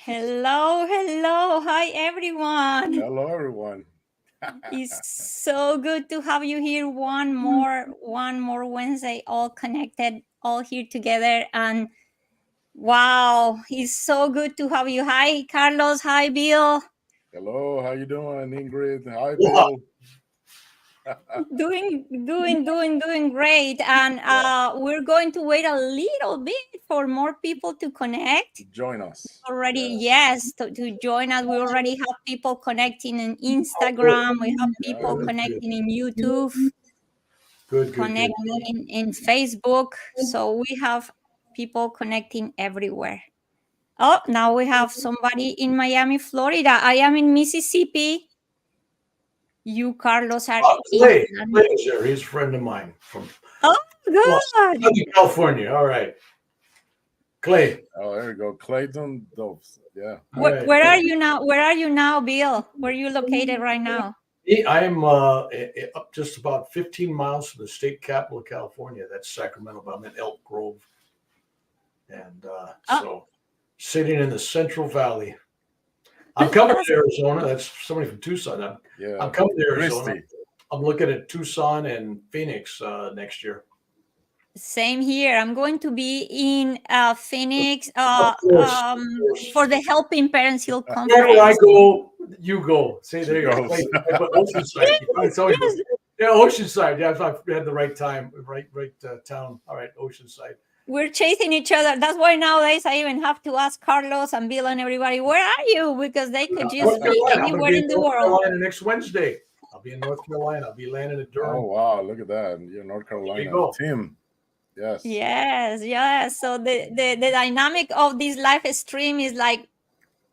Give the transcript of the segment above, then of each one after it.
Hello, hello. Hi, everyone. Hello, everyone. It's so good to have you here. One more Wednesday, all connected, all here together. And wow, it's so good to have you. Hi, Carlos. Hi, Bill. Hello, how you doing, Ingrid? Hi, Wow. Bill. Doing great. And Yeah, we're going to wait a little bit for more people to connect. join us. Already, Yes. yes, to join us. We already have people connecting in Oh, good. Instagram. We have Yeah, people That's good. connecting in YouTube, Good. connecting in Facebook. So we have people connecting everywhere. Oh, now we have somebody in Miami, Florida. I am in Mississippi. You, Carlos, are Oh, in. Clay is there. He's a friend of mine from Oh, well, good. Southern California. All right. Clay. Oh, there we go. Clayton Dopes. Yeah. All right. Where are you now? Where are you now, Bill? Where are you located right now? I'm up just about 15 miles from the state capital of California. That's Sacramento, but I'm in Elk Grove. And Oh, so sitting in the Central Valley. I'm coming to Arizona. That's somebody from Tucson. Yeah. I'm coming to Arizona. Christy. I'm looking at Tucson and Phoenix next year. same here. I'm going to be in Phoenix Of course. for the Helping Parents Heal Wherever I conference. go, you go. See, She there you go. goes. I put Oceanside. It's always Yes, yeah, Oceanside. Yeah, I've had the right time, right town. All right, Oceanside. we're chasing each other. That's why nowadays I even have to ask Carlos and Bill and everybody, where are you? Because they could North just be Carolina. I'm going to anywhere be in in the North world. Carolina next Wednesday. I'll be in North Carolina. I'll be landing at Oh, Durham. wow. Look at that. You're North There you Carolina. go. Tim. Yes. Yes. So the dynamic of this live stream is like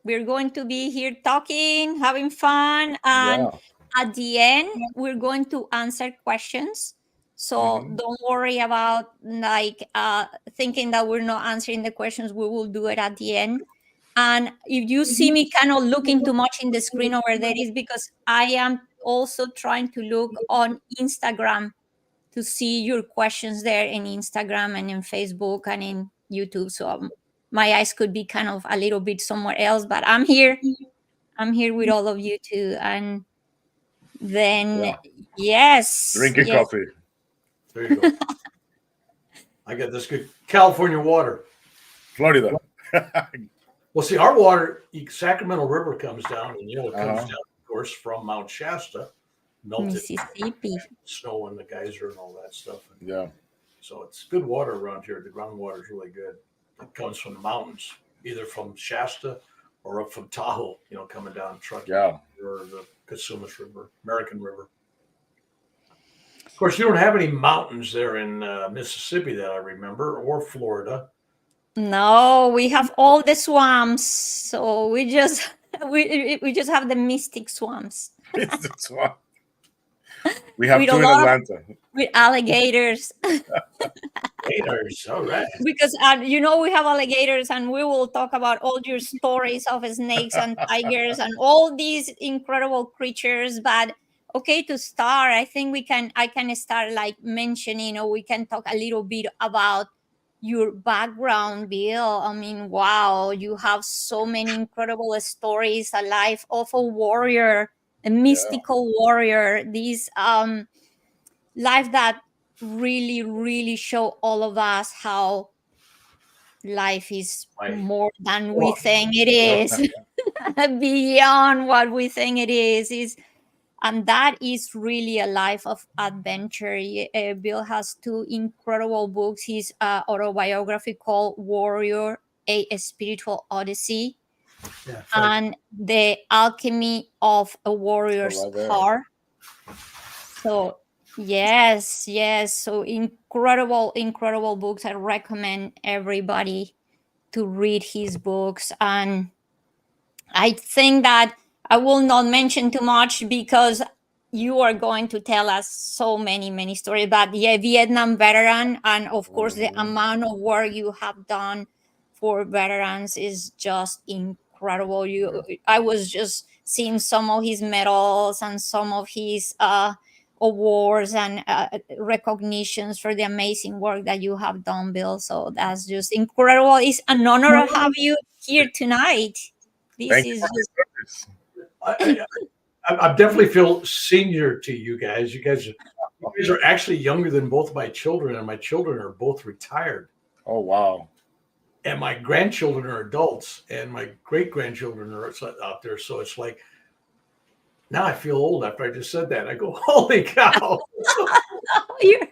we're going to be here talking, having fun, and Yeah. at the end, we're going to answer questions. So Hmm. don't worry about like thinking that we're not answering the questions. We will do it at the end. And if you see me kind of looking too much in the screen over there, is because I am also trying to look on Instagram to see your questions there in Instagram and in Facebook and in YouTube. So my eyes could be kind of a little bit somewhere else, but I'm here. I'm here with all of you too. And then, Yeah. yes, Drinking yes. coffee. There you go. I got this good California water. Florida. Well, see, our water, Sacramento River comes down, and it comes Uh-huh. down, of course, from Mount Shasta, melted Mississippi. snow and the geyser and all that stuff. And Yeah. so it's good water around here. The groundwater is really good. It comes from the mountains, either from Shasta or up from Tahoe, coming down Truckee Yeah. or the Cosumnes River, American River. Of course, you don't have any mountains there in Mississippi that I remember, or Florida. No, we have all the swamps. So we just we just have the mystic swamps That's why. We have with a two in lot of Atlanta. with alligators. Gators, all right. Because we have alligators, and we will talk about all your stories of snakes and tigers and all these incredible creatures. But okay, to start, I can start like mentioning, or we can talk a little bit about your background, Bill. I mean, wow, you have so many incredible stories, a life of a warrior, a Yeah. mystical warrior, this life that really show all of us how life is My, more than we well, think it is. Beyond what we think it is, and that is really a life of adventure. Bill has two incredible books. His autobiography called Warrior, a spiritual odyssey, yeah, thank you. and The Alchemy of a So Warrior's right there. Heart. So yes. So incredible books. I recommend everybody to read his books. And I think that I will not mention too much because you are going to tell us so many stories. But yeah, Vietnam veteran, and of course the Mhm. amount of work you have done for veterans is just incredible. Yeah. I was just seeing some of his medals and some of his awards and recognitions for the amazing work that you have done, Bill. So that's just incredible. It's an honor to have you here tonight. This Thank you is for just this service. I definitely feel senior to you guys. You guys are actually younger than both my children, and my children are both retired. Oh, wow. And my grandchildren are adults, and my great grandchildren are out there. So it's like, now I feel old after I just said that. I go, holy cow. you're,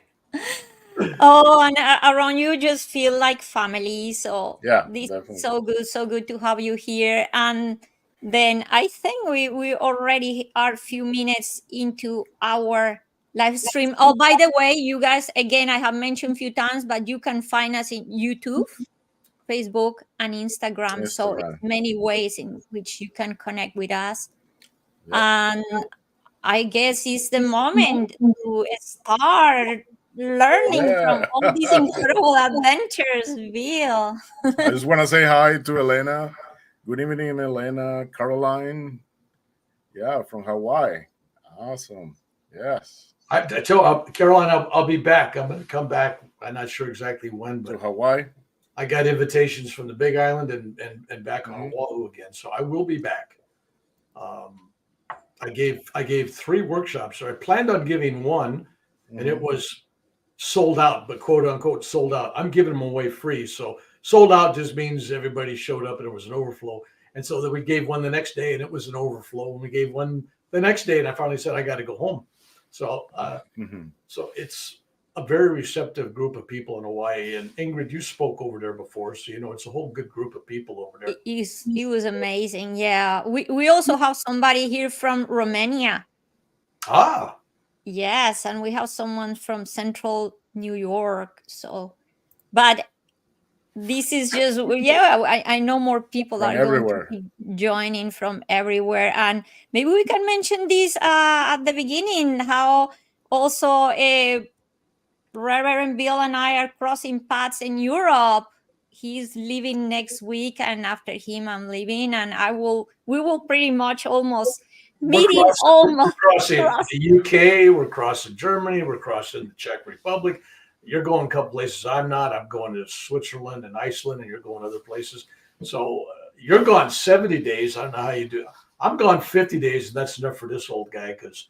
oh, and around you just feel like family. So Yeah, this is definitely. so good to have you here. And then I think we already are a few minutes into our live stream. Oh, by the way, you guys, again, I have mentioned a few times, but you can find us in YouTube, Facebook, and Instagram. So it's Instagram. many ways in which you can connect with us. Yep. And I guess it's the moment to start learning from Yeah. all these incredible adventures, Bill. I just want to say hi to Elena. Good evening, Elena. Caroline. Yeah, from Hawaii. Awesome. Yes. I tell Caroline, I'll be back. I'm going to come back. I'm not sure exactly when, To but Hawaii. I got invitations from the Big Island and back on Mhm. Oahu again. So I will be back. I gave 3 workshops. So I planned on giving one, and it Mhm. was sold out, but quote unquote sold out. I'm giving them away free. So sold out just means everybody showed up and it was an overflow. And so that we gave one the next day and it was an overflow. And we gave one the next day and I finally said, I got to go home. So, Mhm. so it's a very receptive group of people in Hawaii. And Ingrid, you spoke over there before. So, you know, it's a whole good group of people over there. It was amazing. Yeah. We also have somebody here from Romania. Ah, Yes. And we have someone from central New York. So, but this is just, yeah, I know more people From are going to everywhere. be joining from everywhere. And maybe we can mention this at the beginning, how also Reverend Bill and I are crossing paths in Europe. He's leaving next week, and after him, I'm leaving, and we will pretty much almost we're meeting almost crossing cross. the UK, we're crossing Germany, we're crossing the Czech Republic. You're going a couple places I'm not. I'm going to Switzerland and Iceland, and you're going other places. So you're gone 70 days. I don't know how you do. I'm gone 50 days, and that's enough for this old guy because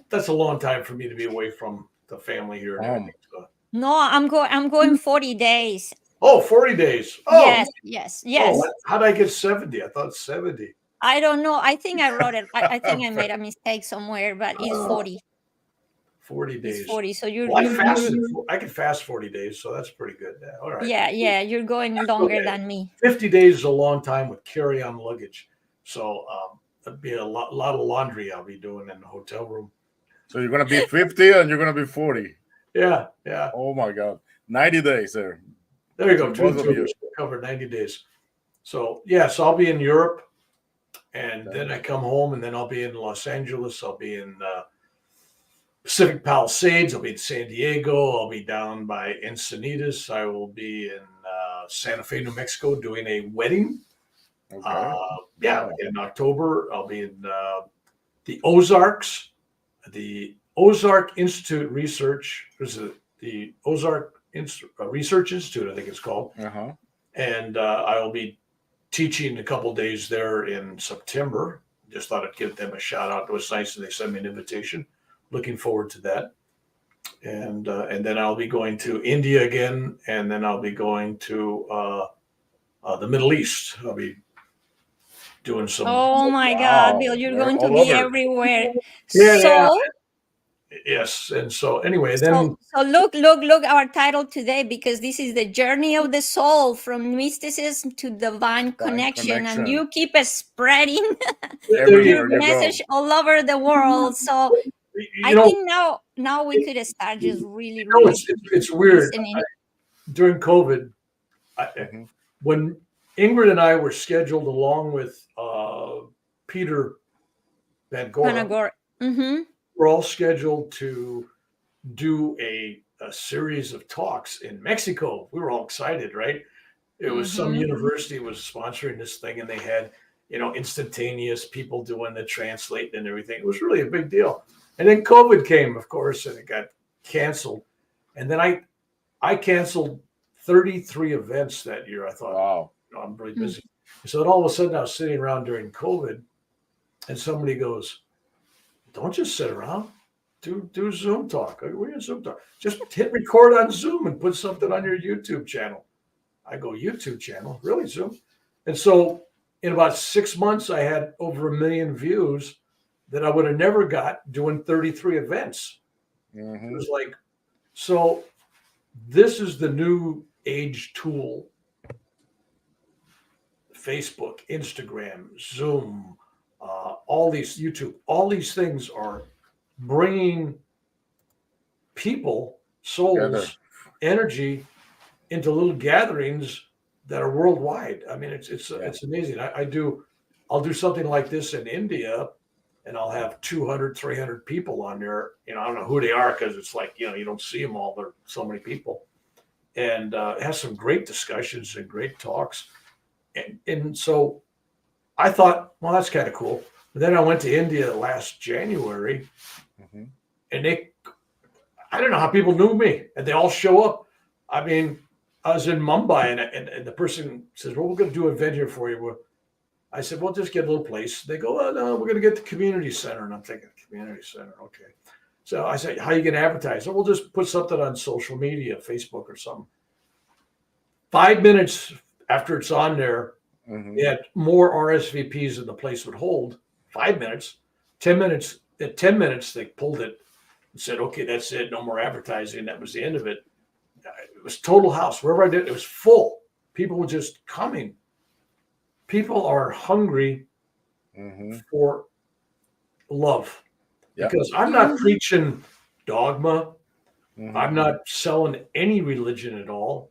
that's a long time for me to be away from the family here and everything. So, No, I'm going 40 days. oh, 40 days. Yes, yes, yes. How did I get 70? I thought 70. I don't know. I think I wrote it. I think I made a mistake somewhere, but it's 40. 40 It's days. 40. So you're Well, I fasted. I could fast 40 days, so that's pretty good. Yeah, all right. yeah, you're going longer than me. 50 days is a long time with carry-on luggage. So that'd be a lot of laundry I'll be doing in the hotel room. So you're going to be 50 and you're going to be 40. Yeah. Oh, my God. 90 days there. There you go. For both of you. Covered 90 days. So, so I'll be in Europe, and then I come home, and then I'll be in Los Angeles. I'll be in Pacific Palisades. I'll be in San Diego. I'll be down by Encinitas. I will be in Santa Fe, New Mexico, doing a wedding. Okay. In October. I'll be in the Ozarks, the Ozark Institute Research. There's the Ozark Research Institute, I think it's called. Uh-huh. And I will be teaching a couple days there in September. Just thought I'd give them a shout out. It was nice that they sent me an invitation. Looking forward to that. And then I'll be going to India again, and then I'll be going to the Middle East. I'll be doing some. Oh my God, Bill, you're going to all be over. everywhere. Yeah. So Yes, and so anyway, then so look our title today, because this is the journey of the soul from mysticism to divine connection, and you keep spreading there your you message all over the world. So I think now we could start just really it's weird. listening. During COVID, when Ingrid and I were scheduled along with Peter Van Gogh, we're all scheduled to do a series of talks in Mexico. We were all excited, right? It was some university was sponsoring this thing, and they had, instantaneous people doing the translate and everything. It was really a big deal. And then COVID came, of course, and it got canceled. And then I canceled 33 events that year. I thought, wow, I'm really busy. So all of a sudden I was sitting around during COVID and somebody goes, don't just sit around, do Zoom talk. We're in Zoom talk. Just hit record on Zoom and put something on your YouTube channel. I go, YouTube channel? Really, Zoom? And so in about 6 months, I had over 1 million views that I would have never got doing 33 events. It was like, so this is the new age tool. Facebook, Instagram, Zoom, all these YouTube, all these things are bringing people, souls, energy into little gatherings that are worldwide. I mean, it's amazing. I'll do something like this in India, and I'll have 200, 300 people on there. I don't know who they are because it's like, you don't see them all. There are so many people, and it has some great discussions and great talks. And so I thought, well, that's kind of cool. But then I went to India last January, and I don't know how people knew me, and they all show up. I mean, I was in Mumbai, and the person says, well, we're going to do an event here for you. I said, well, just get a little place. They go, oh, no, we're going to get the community center. And I'm thinking, community center, okay. So I said, how are you going to advertise? So we'll just put something on social media, Facebook or something. 5 minutes after it's on there, they had more RSVPs than the place would hold. 5 minutes, 10 minutes. At 10 minutes, they pulled it and said, okay, that's it. No more advertising. That was the end of it. It was total house. Wherever I did, it was full. People were just coming. People are hungry for love. Because I'm not preaching dogma. I'm not selling any religion at all.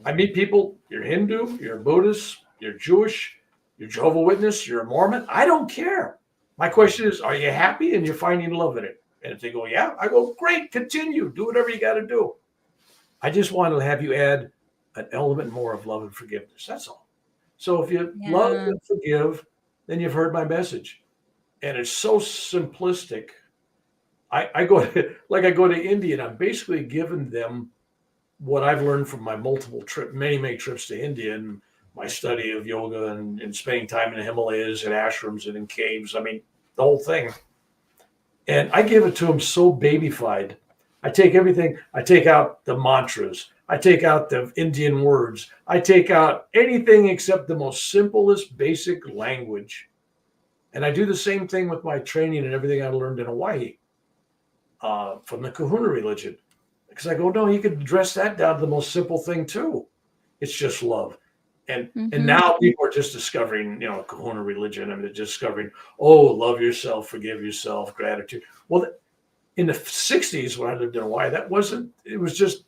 I meet people, you're Hindu, you're Buddhist, you're Jewish, you're Jehovah's Witness, you're a Mormon. I don't care. My question is, are you happy and you're finding love in it? And if they go, yeah, I go, great, continue. Do whatever you got to do. I just want to have you add an element more of love and forgiveness. That's all. So if you love and forgive, then you've heard my message. And it's so simplistic. I go to India, and I'm basically giving them what I've learned from my many trips to India and my study of yoga and spending time in the Himalayas and ashrams and in caves. I mean, the whole thing. And I give it to them so babyfied. I take everything. I take out the mantras. I take out the Indian words. I take out anything except the most simplest, basic language. And I do the same thing with my training and everything I learned in Hawaii from the Kahuna religion. Because I go, no, you could dress that down to the most simple thing too. It's just love. And now people are just discovering, Kahuna religion. I mean, they're discovering, love yourself, forgive yourself, gratitude. Well, in the 60s when I lived in Hawaii, it was just,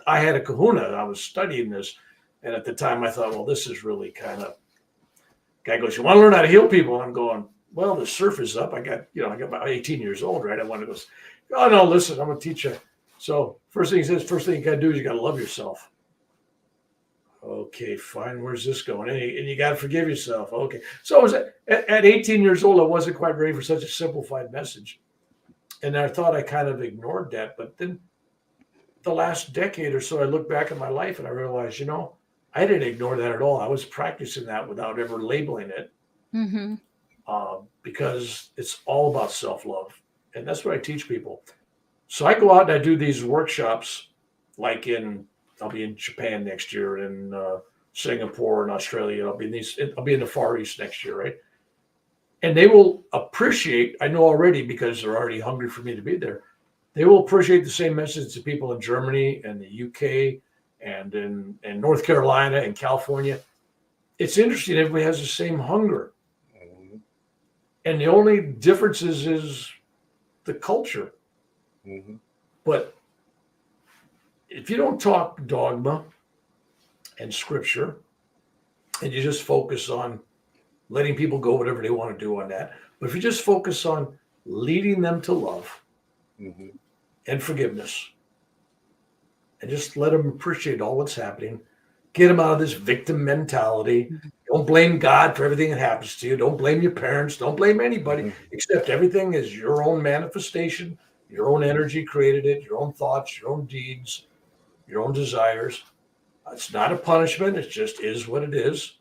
I had a kahuna. I was studying this. And at the time I thought, well, this is really kind of, guy goes, you want to learn how to heal people? And I'm going, well, the surf is up. I got about 18 years old, right? I want to go, oh, no, listen, I'm going to teach you. So first thing you got to do is you got to love yourself. Okay, fine. Where's this going? And you got to forgive yourself. Okay. So I was at 18 years old, I wasn't quite ready for such a simplified message. And I thought I kind of ignored that. But then the last decade or so, I look back at my life and I realized, I didn't ignore that at all. I was practicing that without ever labeling it because it's all about self-love. And that's what I teach people. So I go out and I do these workshops like I'll be in Japan next year, in Singapore and Australia. I'll be in the Far East next year, right? And they will appreciate, I know already because they're already hungry for me to be there. They will appreciate the same message to people in Germany and the UK and in North Carolina and California. It's interesting, everybody has the same hunger. And the only difference is the culture. But if you don't talk dogma and scripture, and you just focus on letting people go whatever they want to do on that, but if you just focus on leading them to love and forgiveness, and just let them appreciate all that's happening, get them out of this victim mentality. Don't blame God for everything that happens to you. Don't blame your parents. Don't blame anybody, except everything is your own manifestation. Your own energy created it, your own thoughts, your own deeds, your own desires. It's not a punishment. It just is what it is.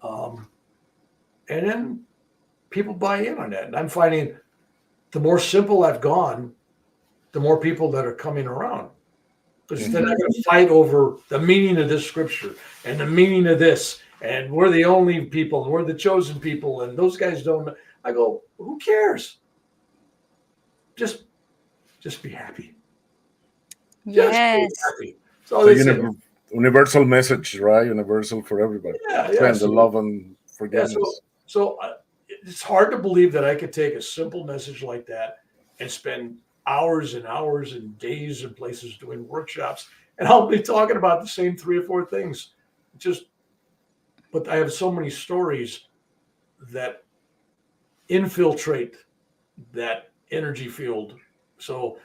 And then people buy in on that. And I'm finding the more simple I've gone, the more people that are coming around. Because they're not going to fight over the meaning of this scripture and the meaning of this. And we're the only people, and we're the chosen people, and those guys don't. I go, who cares? Just be happy. Yes. Just be happy. So universal message, right? Universal for everybody. Yeah. The love and forgiveness. Yeah, so it's hard to believe that I could take a simple message like that and spend hours and hours and days and places doing workshops, and I'll be talking about the same 3 or 4 things. But I have so many stories that infiltrate that energy field. So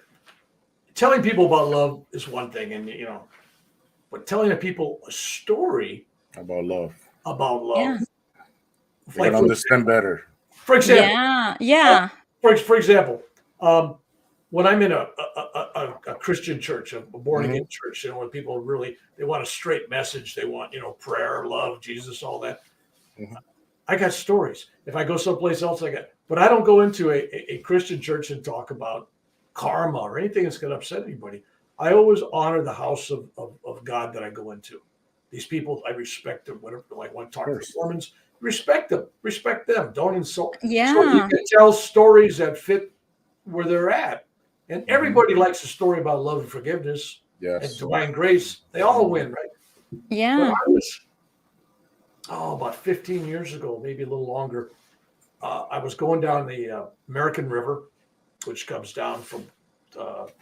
telling people about love is one thing, and but telling people a story about love, Yeah. They can understand better. For example, for example, when I'm in a Christian church, a born again church, when people they want a straight message, they want prayer, love, Jesus, all that. I got stories. If I go someplace else, but I don't go into a Christian church and talk about karma or anything that's going to upset anybody. I always honor the house of God that I go into. These people, I respect them. Whatever, like when I talk to Mormons, respect them. Don't insult. Yeah. So you can tell stories that fit where they're at. And everybody likes a story about love and forgiveness and divine grace. They all win, right? Yeah. But I was, about 15 years ago, maybe a little longer, I was going down the American River, which comes down from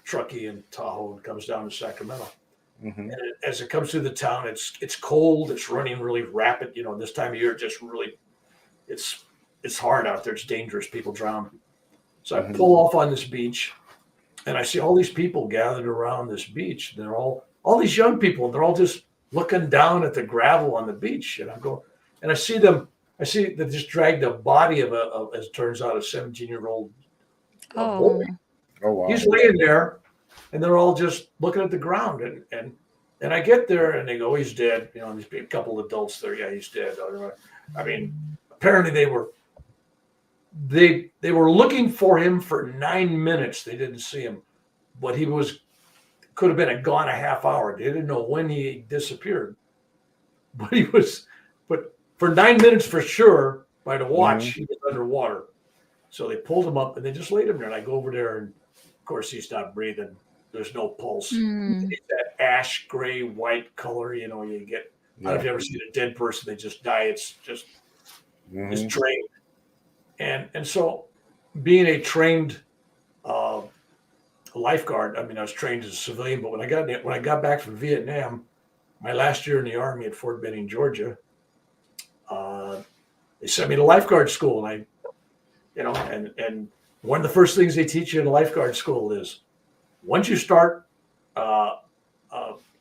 Truckee and Tahoe and comes down to Sacramento. And as it comes through the town, it's cold. It's running really rapid. This time of year, just really, it's hard out there. It's dangerous. People drown. So I pull off on this beach, and I see all these people gathered around this beach. They're all these young people. They're all just looking down at the gravel on the beach. And I'm going, and I see they just dragged the body of as it turns out, a 17-year-old boy. Oh, wow. He's laying there, and they're all just looking at the ground. And I get there, and they go, he's dead. There's a couple of adults there. Yeah, he's dead. I mean, apparently they were looking for him for 9 minutes. They didn't see him, but he could have been gone a half hour. They didn't know when he disappeared, but for 9 minutes for sure, by the watch, he was underwater. So they pulled him up and they just laid him there. And I go over there, and of course he's not breathing. There's no pulse. It's that ash gray white color. You get. I don't know if you ever seen a dead person. They just die. It's just it's trained. And so, being a trained lifeguard, I mean, I was trained as a civilian. But when I got back from Vietnam, my last year in the Army at Fort Benning, Georgia, they sent me to lifeguard school, and and one of the first things they teach you in lifeguard school is once you start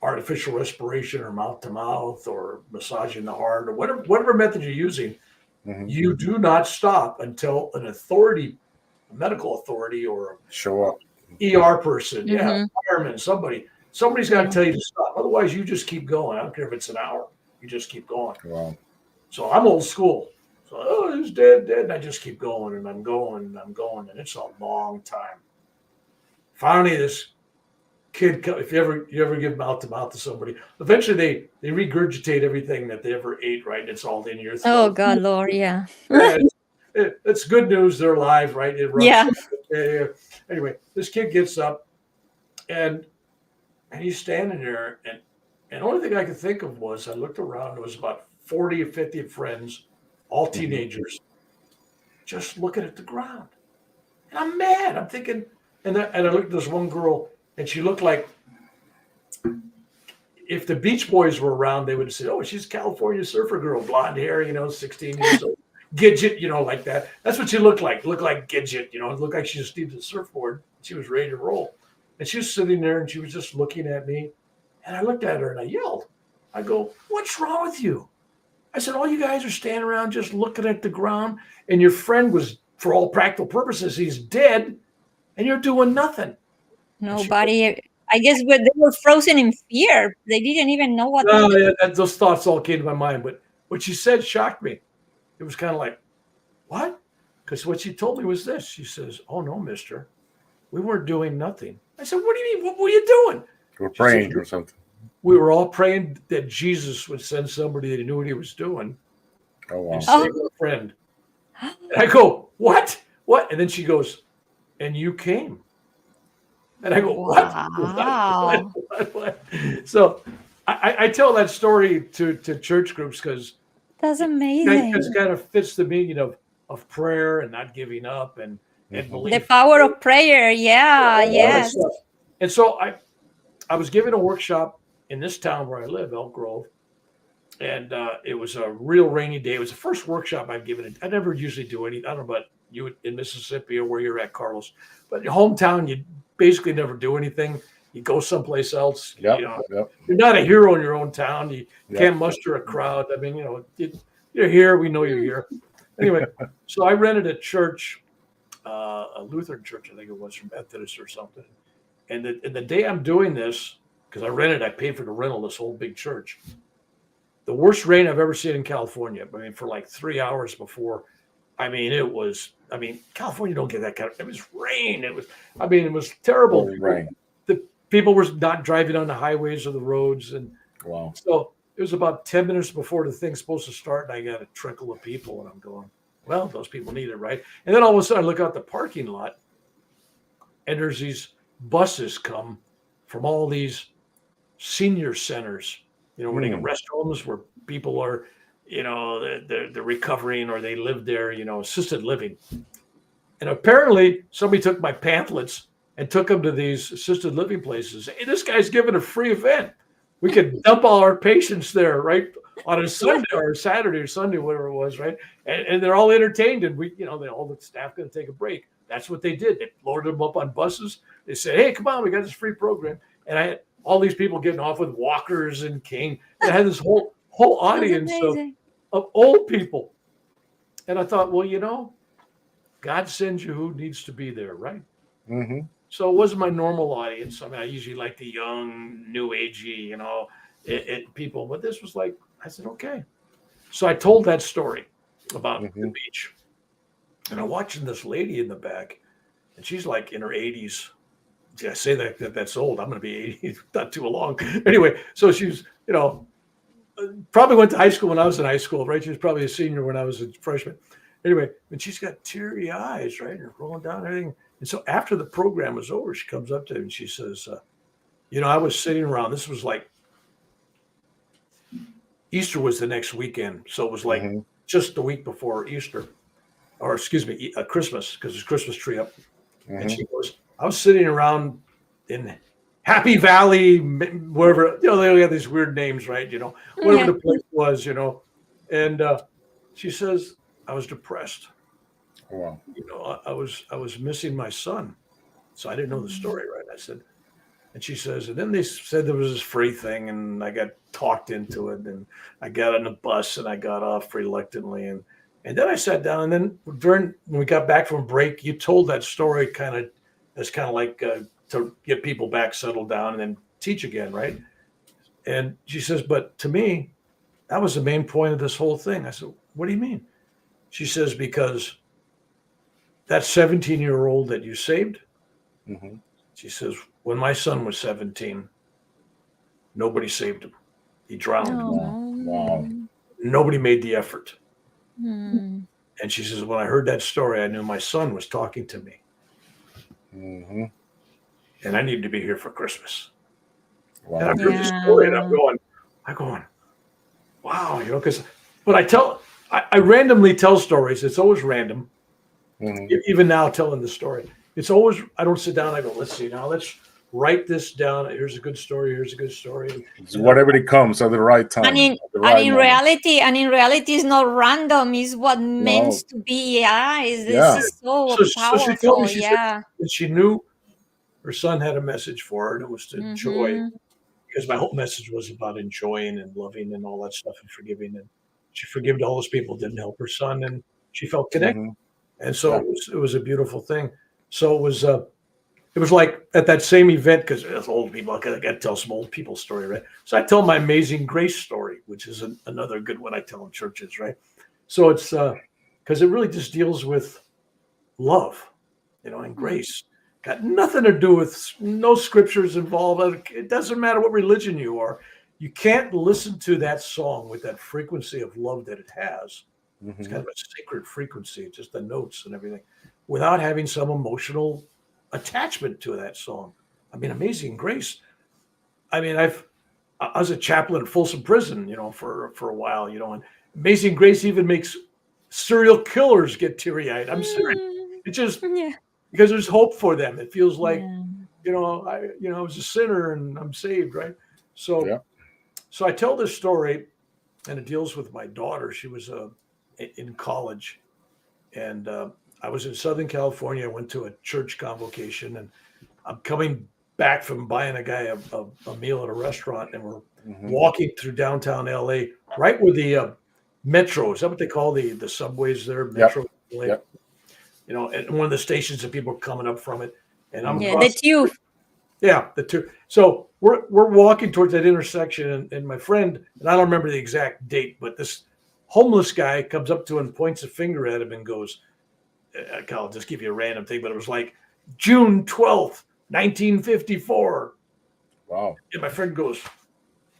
artificial respiration or mouth to mouth or massaging the heart or whatever method you're using, you do not stop until a medical authority or show up, ER person, fireman, somebody's got to tell you to stop. Otherwise, you just keep going. I don't care if it's an hour. You just keep going. Wow. So I'm old school. So he's dead, and I just keep going, and I'm going, and it's a long time. Finally, this kid, if you ever give mouth to mouth to somebody, eventually they regurgitate everything that they ever ate, right? It's all in your throat. Oh God, Lord, yeah. It's good news. They're alive, right? Yeah. Anyway, this kid gets up, and he's standing there, and the only thing I could think of was I looked around. There was about 40 or 50 friends, all teenagers, just looking at the ground. And I'm mad. I'm thinking, and I looked at this one girl, and she looked like, if the Beach Boys were around, they would say, "Oh, she's a California surfer girl, blonde hair, 16 years old, Gidget, like that." That's what she looked like. Looked like Gidget, It looked like she just needed a surfboard. She was ready to roll, and she was sitting there, and she was just looking at me. And I looked at her, and I yelled. I go, "What's wrong with you?" I said, "All you guys are standing around just looking at the ground, and your friend was, for all practical purposes, he's dead, and you're doing nothing." Nobody, I guess, they were frozen in fear. They didn't even know what. Those thoughts all came to my mind, but what she said shocked me. It was kind of like, what? Because what she told me was this. She says, "Oh no, mister, we weren't doing nothing." I said, "What do you mean? What were you doing?" We're praying or something. We were all praying that Jesus would send somebody that knew what he was doing and save our friend. And I go, what? What? And then she goes, "And you came." And I go, wow. What? So I tell that story to church groups because that's amazing. It kind of fits the meaning of prayer and not giving up and belief. The power of prayer. Yeah. Yes. And so I was given a workshop in this town where I live, Elk Grove. And it was a real rainy day. It was the first workshop I've given. I never usually do anything. I don't know about you in Mississippi or where you're at, Carlos. But your hometown, you basically never do anything. You go someplace else. Yep, You're not a hero in your own town. You can't muster a crowd. I mean, you're here. We know you're here. Anyway, so I rented a church, a Lutheran church, I think it was, from Methodist or something. And the day I'm doing this, because I paid for the rental, this whole big church. The worst rain I've ever seen in California. I mean, for like 3 hours before. California don't get that kind of, it was rain. It was terrible. Rain. The people were not driving on the highways or the roads. And wow. So it was about 10 minutes before the thing's supposed to start. And I got a trickle of people and I'm going, well, those people need it, right? And then all of a sudden I look out the parking lot and there's these buses come from all these senior centers, where they can rest homes where people are, they're recovering or they live there, assisted living. And apparently somebody took my pamphlets and took them to these assisted living places. Hey, this guy's giving a free event. We could dump all our patients there, right? On a Sunday or Saturday or Sunday, whatever it was, right? And they're all entertained and all the staff going to take a break. That's what they did. They loaded them up on buses. They said, hey, come on, we got this free program. And I had all these people getting off with walkers and cane. I had this whole audience of old people. And I thought, well, God sends you who needs to be there, right? Mm-hmm. So it wasn't my normal audience. I mean, I usually like the young, new agey, people. But this was like, I said, okay. So I told that story about the beach. And I'm watching this lady in the back. And she's like in her 80s. See, I say that's old. I'm going to be 80, not too long. Anyway, so she's, probably went to high school when I was in high school, right? She was probably a senior when I was a freshman. Anyway, and she's got teary eyes, right? And rolling down everything. And so after the program was over, she comes up to me and she says, I was sitting around. This was like Easter was the next weekend. So it was like just the week before Easter, or excuse me, Christmas, because there's a Christmas tree up. And she goes, I was sitting around in Happy Valley, wherever, they have these weird names, right? Whatever the place was, and she says, I was depressed. Wow. I was missing my son. So I didn't know the story, right? I said, and she says, and then they said there was this free thing and I got talked into it and I got on the bus and I got off reluctantly. And then I sat down and then when we got back from break, you told that story as kind of like to get people back settled down and then teach again, right? And she says, but to me, that was the main point of this whole thing. I said, what do you mean? She says, because that 17-year-old that you saved, she says, when my son was 17, nobody saved him. He drowned. Wow. Nobody made the effort. And she says, when I heard that story, I knew my son was talking to me. And I need to be here for Christmas. Wow. And I've heard this story and I'm going, wow, because when I randomly tell stories, it's always random. Even now telling the story, it's always, I don't sit down. I go, let's see, now let's write this down. Here's a good story. Here's a good story. It's whatever it comes at the right time. And in reality, it's not random. It's what meant to be. This is so powerful. So she told me, said that she knew her son had a message for her, and it was to enjoy. Because my whole message was about enjoying and loving and all that stuff and forgiving. And she forgave all those people that didn't help her son, and she felt connected. And so it was a beautiful thing. So it was like at that same event, because it's old people, I got to tell some old people story, right? So I tell my Amazing Grace story. which is another good one I tell in churches, right? So it's because it really just deals with love, and grace. Got nothing to do with no scriptures involved. It doesn't matter what religion you are. You can't listen to that song with that frequency of love that it has. It's kind of a sacred frequency, just the notes and everything, without having some emotional attachment to that song. I mean, Amazing Grace. I mean, I was a chaplain at Folsom Prison, for a while, and Amazing Grace even makes serial killers get teary-eyed. I'm serious. It just because there's hope for them. It feels like, I was a sinner and I'm saved, right? So, so I tell this story, and it deals with my daughter. She was in college, and I was in Southern California. I went to a church convocation, and I'm coming back from buying a guy a meal at a restaurant, and we're walking through downtown LA, right where the metro, is that what they call the subways there? Metro, LA. And one of the stations that people are coming up from it, and I'm the tube. The two. So we're walking towards that intersection, and my friend, and I don't remember the exact date, but this homeless guy comes up to him and points a finger at him and goes, I'll just give you a random thing, but it was like June 12th, 1954. Wow. And my friend goes,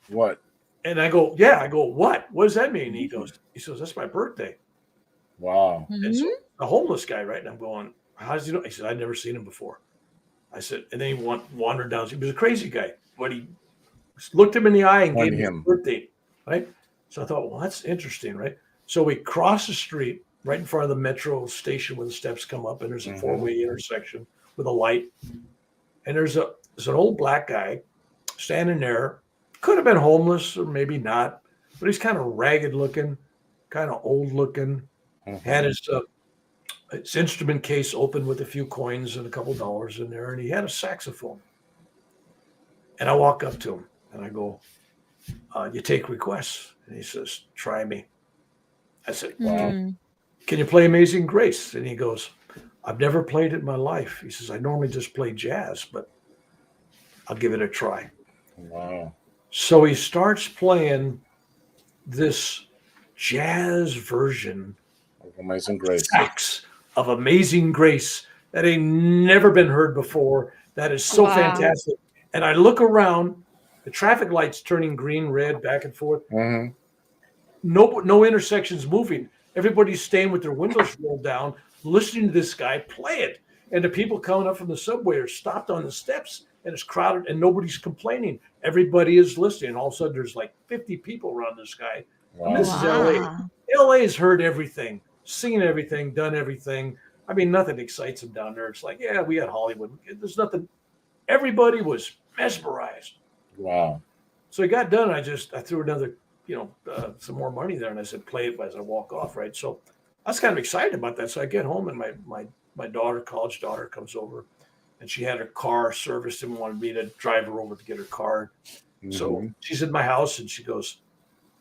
what? And I go, yeah. I go, what? What does that mean? He says, that's my birthday. Wow. And so the homeless guy, right? And I'm going, how does he know? He said, I'd never seen him before. I said, and then he wandered down. He was a crazy guy, but he looked him in the eye and gave him his birthday, right? So I thought, well, that's interesting, right? So we cross the street right in front of the metro station where the steps come up, and there's a four-way intersection with a light. And there's an old black guy standing there. Could have been homeless or maybe not, but he's kind of ragged looking, kind of old looking. Had his instrument case open with a few coins and a couple dollars in there, and he had a saxophone. And I walk up to him and I go, you take requests? And he says, try me. I said, wow. Can you play Amazing Grace? And he goes, I've never played it in my life. He says, I normally just play jazz, but I'll give it a try. Wow. So he starts playing this jazz version of Amazing Grace. Of Amazing Grace that ain't never been heard before. That is so fantastic. And I look around, the traffic lights turning green, red, back and forth. No intersections moving. Everybody's staying with their windows rolled down, listening to this guy play it. And the people coming up from the subway are stopped on the steps, and it's crowded, and nobody's complaining. Everybody is listening. All of a sudden, there's like 50 people around this guy. Wow. And this is LA. LA has heard everything, seen everything, done everything. I mean, nothing excites them down there. It's like, yeah, we got Hollywood. There's nothing. Everybody was mesmerized. Wow. So he got done. I threw another, some more money there, and I said, play it as I walk off, right? So I was kind of excited about that. So I get home, and my daughter, college daughter, comes over, and she had her car serviced and wanted me to drive her over to get her car. So she's in my house, and she goes,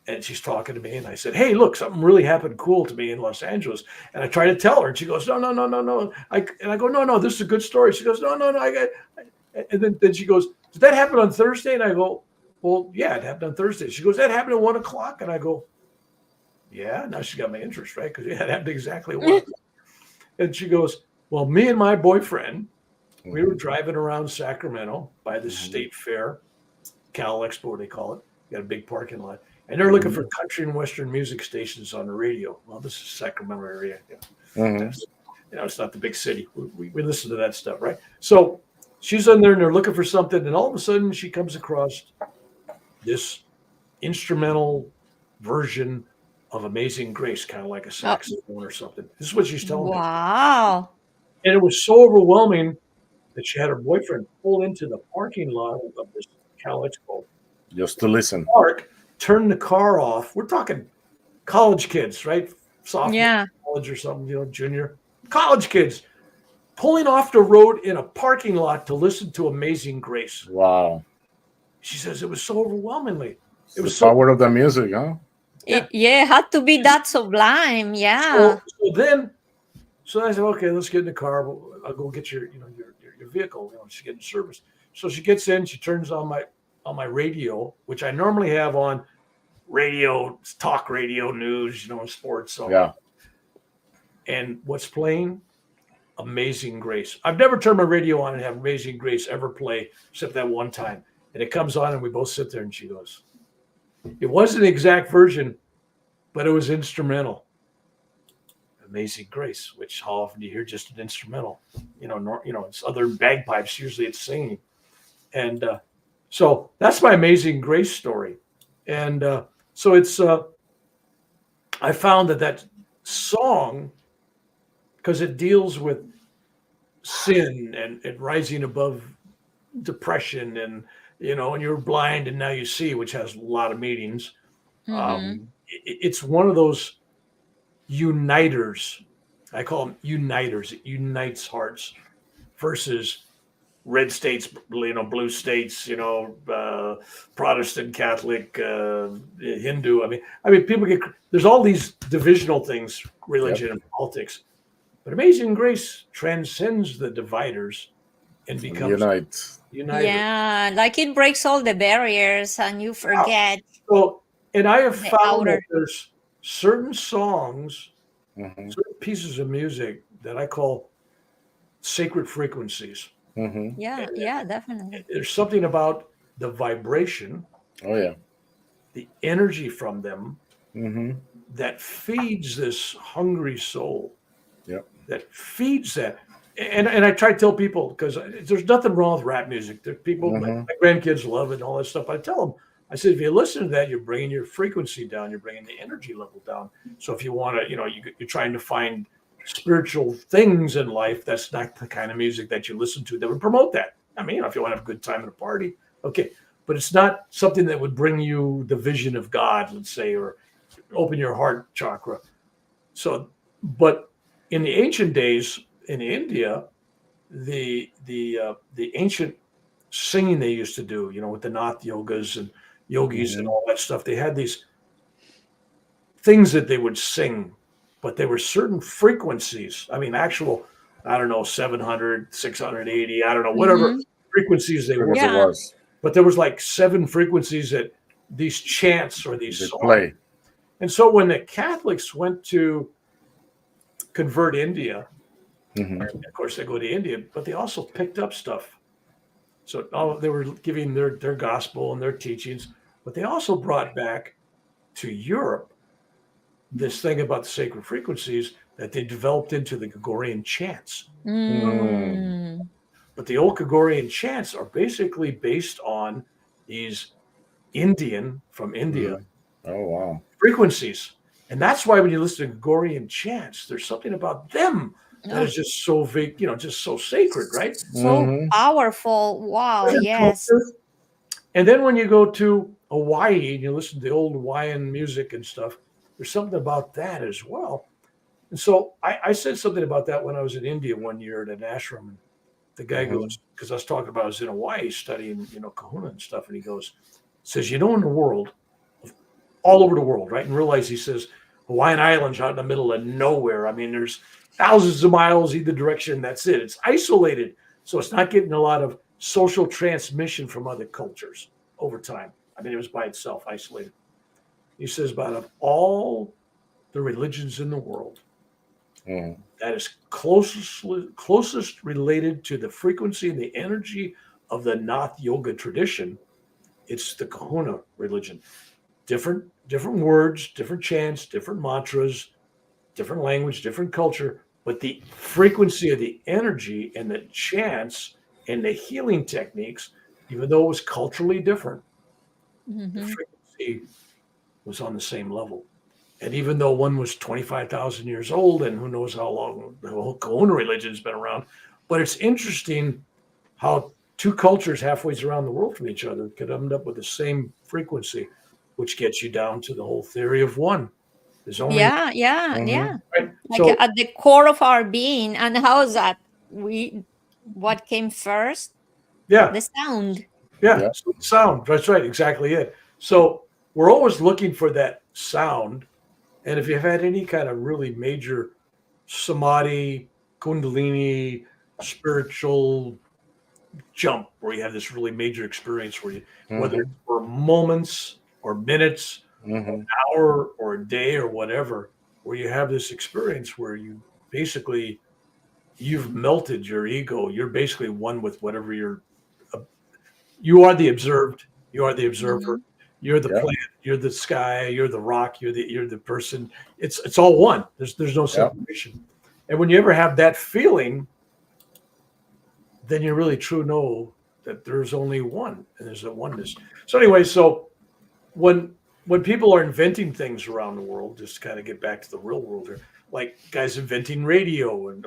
and she's talking to me, and I said, hey, look, something really happened cool to me in Los Angeles. And I try to tell her, and she goes, no. I go, no, this is a good story. She goes, no, and then she goes, did that happen on Thursday? And I go, well, yeah, it happened on Thursday. She goes, that happened at 1 o'clock? And I go, yeah. Now she got my interest, right? Because it happened exactly 1 o'clock. And she goes, well, me and my boyfriend, we were driving around Sacramento by the state fair, Cal Expo, they call it. Got a big parking lot. And they're looking for country and Western music stations on the radio. Well, this is Sacramento area. It's not the big city. We listen to that stuff, right? So she's in there, and they're looking for something. And all of a sudden, she comes across this instrumental version of Amazing Grace, kind of like a saxophone or something. This is what she's telling me. Wow. And it was so overwhelming that she had her boyfriend pull into the parking lot of this Cal Expo. Just to listen. Park, turn the car off. We're talking college kids, right? Sophomore college or something, junior. College kids pulling off the road in a parking lot to listen to Amazing Grace. Wow. She says it was so overwhelmingly. It was the power of the music, huh? It had to be that sublime. Yeah. So I said, okay, let's get in the car. I'll go get your vehicle. She's getting service. So she gets in. She turns on my radio, which I normally have on radio, talk radio, news, sports. So Yeah. And what's playing? Amazing Grace. I've never turned my radio on and have Amazing Grace ever play except that one time. And it comes on and we both sit there and she goes, it wasn't the exact version, but it was instrumental. Amazing Grace, which how often do you hear just an instrumental? It's other bagpipes. Usually it's singing. And so that's my Amazing Grace story. And so it's, I found that song, because it deals with sin and rising above depression and you're blind and now you see, which has a lot of meanings. It's one of those uniters. I call them uniters. It unites hearts versus red states, blue states, Protestant, Catholic, Hindu. I mean, people there's all these divisional things, religion and politics. But Amazing Grace transcends the dividers and becomes united. Yeah, like it breaks all the barriers and you forget. So, and I have found that there's certain songs, certain pieces of music that I call sacred frequencies. Yeah, definitely. There's something about the vibration. Oh, yeah. The energy from them that feeds this hungry soul. Yep. That feeds that. And I try to tell people, because there's nothing wrong with rap music. There people, my grandkids love it and all that stuff. I tell them, I said, if you listen to that, you're bringing your frequency down. You're bringing the energy level down. So if you want to, you're trying to find spiritual things in life, that's not the kind of music that you listen to that would promote that. I mean, if you want to have a good time at a party, okay. But it's not something that would bring you the vision of God, let's say, or open your heart chakra. So, but in the ancient days in India, the ancient singing they used to do, with the Nath yogas and yogis and all that stuff, they had these things that they would sing, but there were certain frequencies. I mean, actual, I don't know, 700, 680, I don't know, whatever frequencies they were. Yeah. But there was like 7 frequencies that these chants or these songs play. And so when the Catholics went to convert India, of course they go to India, but they also picked up stuff. So they were giving their gospel and their teachings, but they also brought back to Europe this thing about the sacred frequencies that they developed into the Gregorian chants. But the old Gregorian chants are basically based on these from India. Oh, wow. Frequencies. And that's why when you listen to Gregorian chants, there's something about them that is just so big, just so sacred, right? So powerful. Wow, yes. And then when you go to Hawaii and you listen to the old Hawaiian music and stuff, there's something about that as well. And so I said something about that when I was in India one year at an ashram. And the guy goes, because I was talking about I was in Hawaii studying, kahuna and stuff. And he says, in the world, all over the world, right? And realize, he says, Hawaiian Islands out in the middle of nowhere. I mean, there's thousands of miles either direction. That's it. It's isolated. So it's not getting a lot of social transmission from other cultures over time. I mean, it was by itself, isolated. He says, about of all the religions in the world, that is closest related to the frequency and the energy of the Nath yoga tradition, it's the kahuna religion. Different words, different chants, different mantras, different language, different culture, but the frequency of the energy and the chants and the healing techniques, even though it was culturally different, the frequency was on the same level. And even though one was 25,000 years old and who knows how long the whole kahuna religion has been around, but it's interesting how 2 cultures halfway around the world from each other could end up with the same frequency, which gets you down to the whole theory of one. There's only yeah. Right? Like So, at the core of our being. And how is that? What came first? yeah, The sound. yeah. So sound. That's right. Exactly it. So we're always looking for that sound. And if you've had any kind of really major samadhi, kundalini, spiritual jump where you have this really major experience where you, whether it's for moments or minutes an hour or a day or whatever, where you have this experience where you basically you've melted your ego. You're basically one with whatever you are the observed, you are the observer, you're the plant, you're the sky, you're the rock, you're the person. It's all one. There's no separation. And when you ever have that feeling, then you really truly know that there's only one and there's a oneness. So anyway, so when people are inventing things around the world, just to kind of get back to the real world here, like guys inventing radio or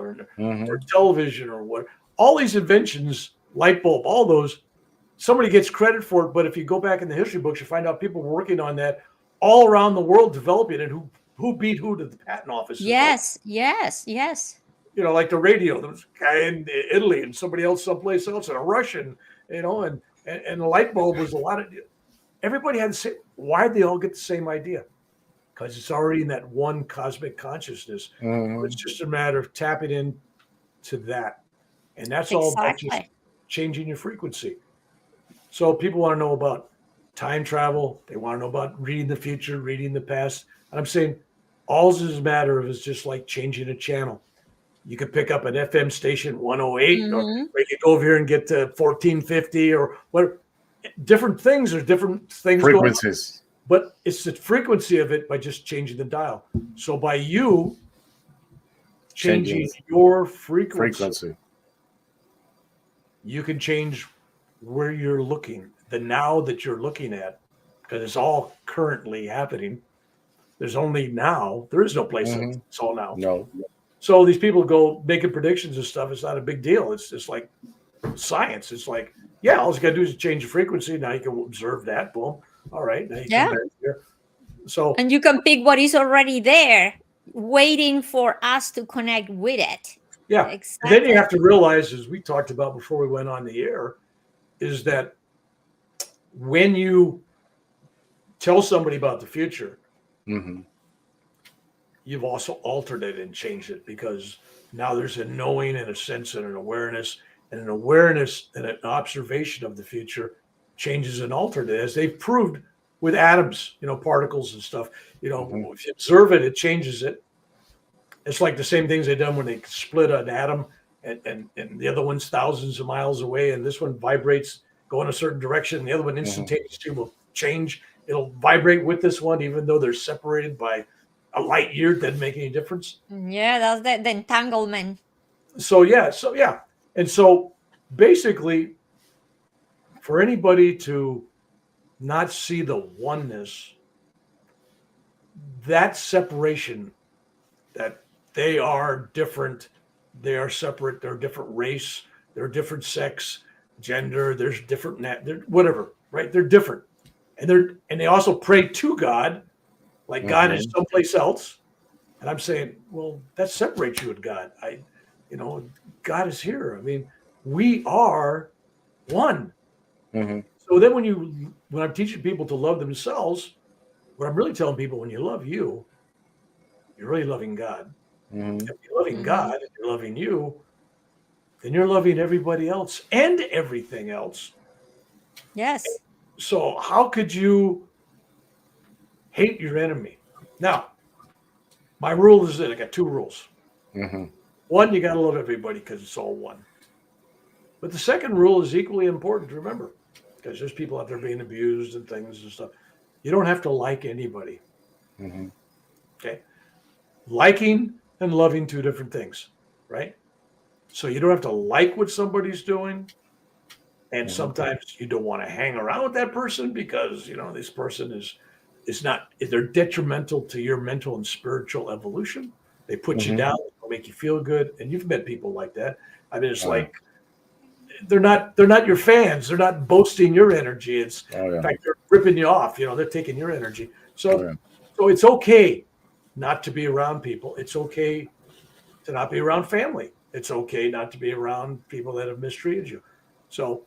television or what, all these inventions, light bulb, all those, somebody gets credit for it. But if you go back in the history books, you find out people were working on that all around the world, developing it. Who beat who to the patent office? Yes. You know, like the radio, there was a guy in Italy and somebody else someplace else and a Russian, you know, and the light bulb was a lot of, everybody had the same. Why did they all get the same idea? Because it's already in that one cosmic consciousness. It's just a matter of tapping in to that. And that's all about just changing your frequency. So people want to know about time travel. They want to know about reading the future, reading the past. And I'm saying all this is a matter of is just like changing a channel. You could pick up an FM station 108 or you could go over here and get to 1450 or whatever. Different things or different things. Frequencies. But it's the frequency of it by just changing the dial. So by you changing your frequency, you can change where you're looking, the now that you're looking at, because it's all currently happening. There's only now. There is no place. It's all now. No. So these people go making predictions and stuff. It's not a big deal. It's just like science. It's like, yeah, all you got to do is change the frequency. Now you can observe that. Boom. All right. Now you come back here. So, and you can pick what is already there, waiting for us to connect with it. Yeah. Exactly. Then you have to realize, as we talked about before we went on the air, is that when you tell somebody about the future, you've also altered it and changed it, because now there's a knowing and a sense and an awareness and an observation of the future changes and altered it, as they've proved with atoms, you know, particles and stuff. You know, if you observe it, it changes it. It's like the same things they've done when they split an atom and the other one's thousands of miles away, and this one vibrates, go in a certain direction, and the other one instantaneously will change. It'll vibrate with this one, even though they're separated by a light year. Doesn't make any difference. Yeah, that's the entanglement. So yeah. And so basically, for anybody to not see the oneness, that separation, that they are different, they are separate, they're a different race, they're a different sex, gender, there's different, they're whatever, right? They're different. And they also pray to God, like God is someplace else. And I'm saying, well, that separates you and God. God is here. I mean, we are one. So then when I'm teaching people to love themselves, what I'm really telling people, when you love you, you're really loving God. If you're loving God and you're loving you, then you're loving everybody else and everything else. Yes. So how could you hate your enemy? Now, my rule is that I got two rules. One, you got to love everybody because it's all one. But the second rule is equally important to remember, because there's people out there being abused and things and stuff. You don't have to like anybody. Okay. Liking and loving, two different things, right? So you don't have to like what somebody's doing. And sometimes you don't want to hang around with that person because, you know, this person they're detrimental to your mental and spiritual evolution. They put you down, they'll make you feel good. And you've met people like that. I mean, it's like, they're not your fans. They're not boasting your energy. It's in fact, they're ripping you off. You know, they're taking your energy. So it's okay not to be around people. It's okay to not be around family. It's okay not to be around people that have mistreated you. So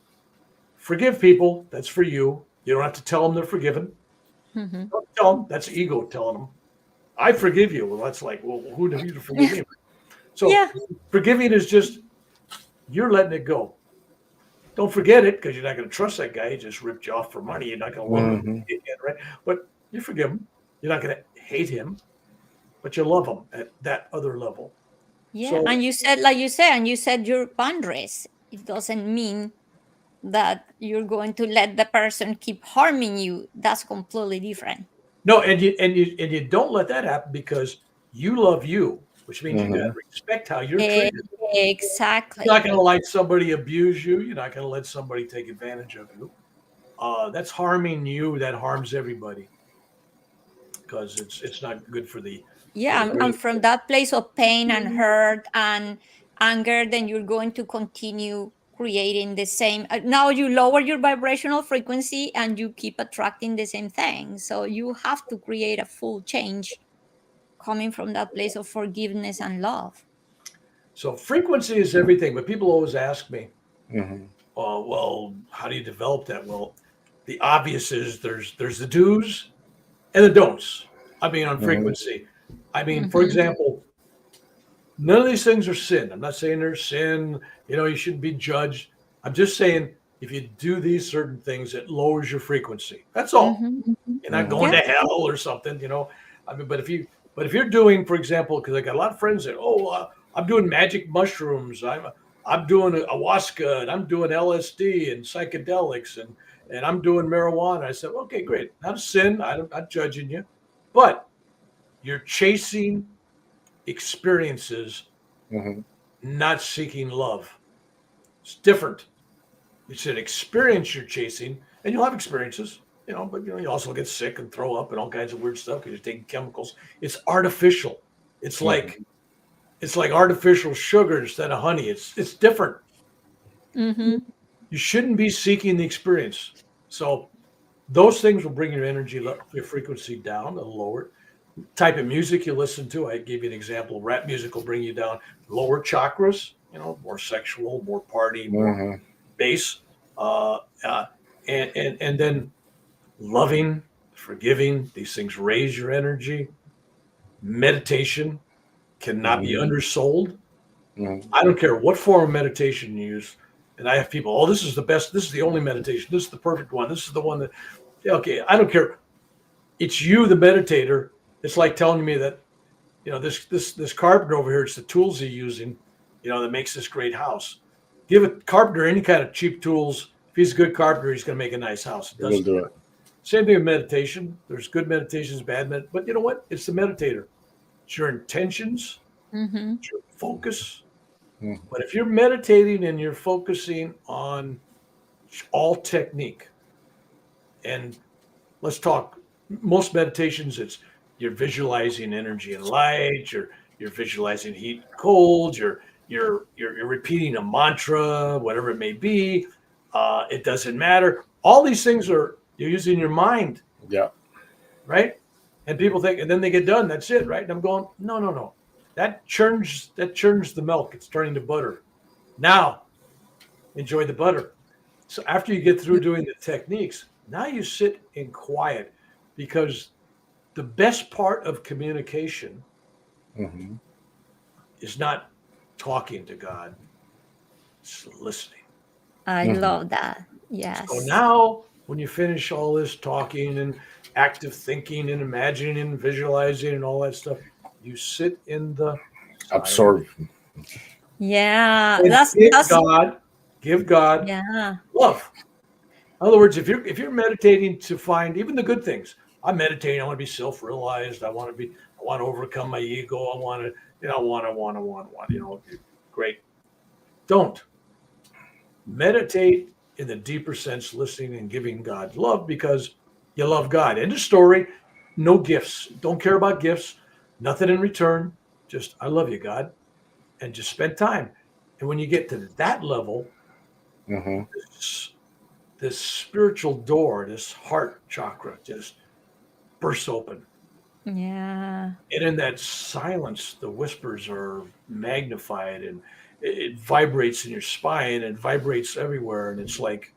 forgive people. That's for you. You don't have to tell them they're forgiven. Don't tell them. That's ego telling them, I forgive you. Well, that's like, well, who are you to forgive me? So forgiving is just, you're letting it go. Don't forget it, because you're not going to trust that guy. He just ripped you off for money. You're not going to love him again, right? But You forgive him. You're not going to hate him, but you love him at that other level. Yeah, So, and you said, like you said, and you set your boundaries. It doesn't mean that you're going to let the person keep harming you. That's completely different. no, and you don't let that happen because you love you, which means you got to respect how you're treated. Exactly. You're not going to let somebody abuse you. You're not going to let somebody take advantage of you. That's harming you. That harms everybody because it's not good for the. Yeah, and from that place of pain and hurt and anger, then you're going to continue creating the same. Now you lower your vibrational frequency and you keep attracting the same thing. So you have to create a full change coming from that place of forgiveness and love. So frequency is everything, but people always ask me, well, how do you develop that? Well, the obvious is there's the do's and the don'ts. I mean, on frequency. I mean, for example, none of these things are sin. I'm not saying there's sin. You shouldn't be judged. I'm just saying if you do these certain things, it lowers your frequency. That's all. You're not going to hell or something. I mean, but if you're doing, for example, because I got a lot of friends that, I'm doing magic mushrooms. I'm doing ayahuasca and I'm doing LSD and psychedelics and I'm doing marijuana. I said, okay, great. Not a sin. I'm not judging you, but you're chasing experiences, not seeking love. It's different. It's an experience you're chasing, and you'll have experiences, but you also get sick and throw up and all kinds of weird stuff because you're taking chemicals. It's artificial. It's like artificial sugar instead of honey. It's different. You shouldn't be seeking the experience. So those things will bring your energy, your frequency down, a lower type of music you listen to. I gave you an example. Rap music will bring you down lower chakras, more sexual, more party, more bass, and then loving, forgiving. These things raise your energy. Meditation cannot be undersold. I don't care what form of meditation you use. And I have people, this is the best. This is the only meditation. This is the perfect one. This is the one that, okay, I don't care. It's you, the meditator. It's like telling me that, this carpenter over here, it's the tools he's using, that makes this great house. Give a carpenter any kind of cheap tools. If he's a good carpenter, he's going to make a nice house. He will do it. Same thing with meditation. There's good meditations, bad but you know what? It's the meditator. It's your intentions. It's your focus. But if you're meditating and you're focusing on all technique, and let's talk, most meditations, it's you're visualizing energy and light, you're visualizing heat and cold, you're repeating a mantra, whatever it may be. It doesn't matter. All these things you're using your mind. Yeah. Right? And people think, and then they get done, that's it, right? And I'm going, no. That churns the milk. It's turning to butter. Now, enjoy the butter. So after you get through doing the techniques, now you sit in quiet, because the best part of communication is not talking to God, it's listening. I love that. Yes. So now when you finish all this talking and active thinking and imagining and visualizing and all that stuff, you sit in the absorb. Yeah, give God love. In other words, if you're meditating to find even the good things, I'm meditating. I want to be self-realized. I want to overcome my ego. I want to, great. Don't meditate in the deeper sense, listening and giving God love because you love God. End of story. No gifts. Don't care about gifts. Nothing in return. Just, I love you, God. And just spend time. And when you get to that level, this spiritual door, this heart chakra just bursts open. Yeah. And in that silence, the whispers are magnified and it vibrates in your spine and vibrates everywhere. And it's like,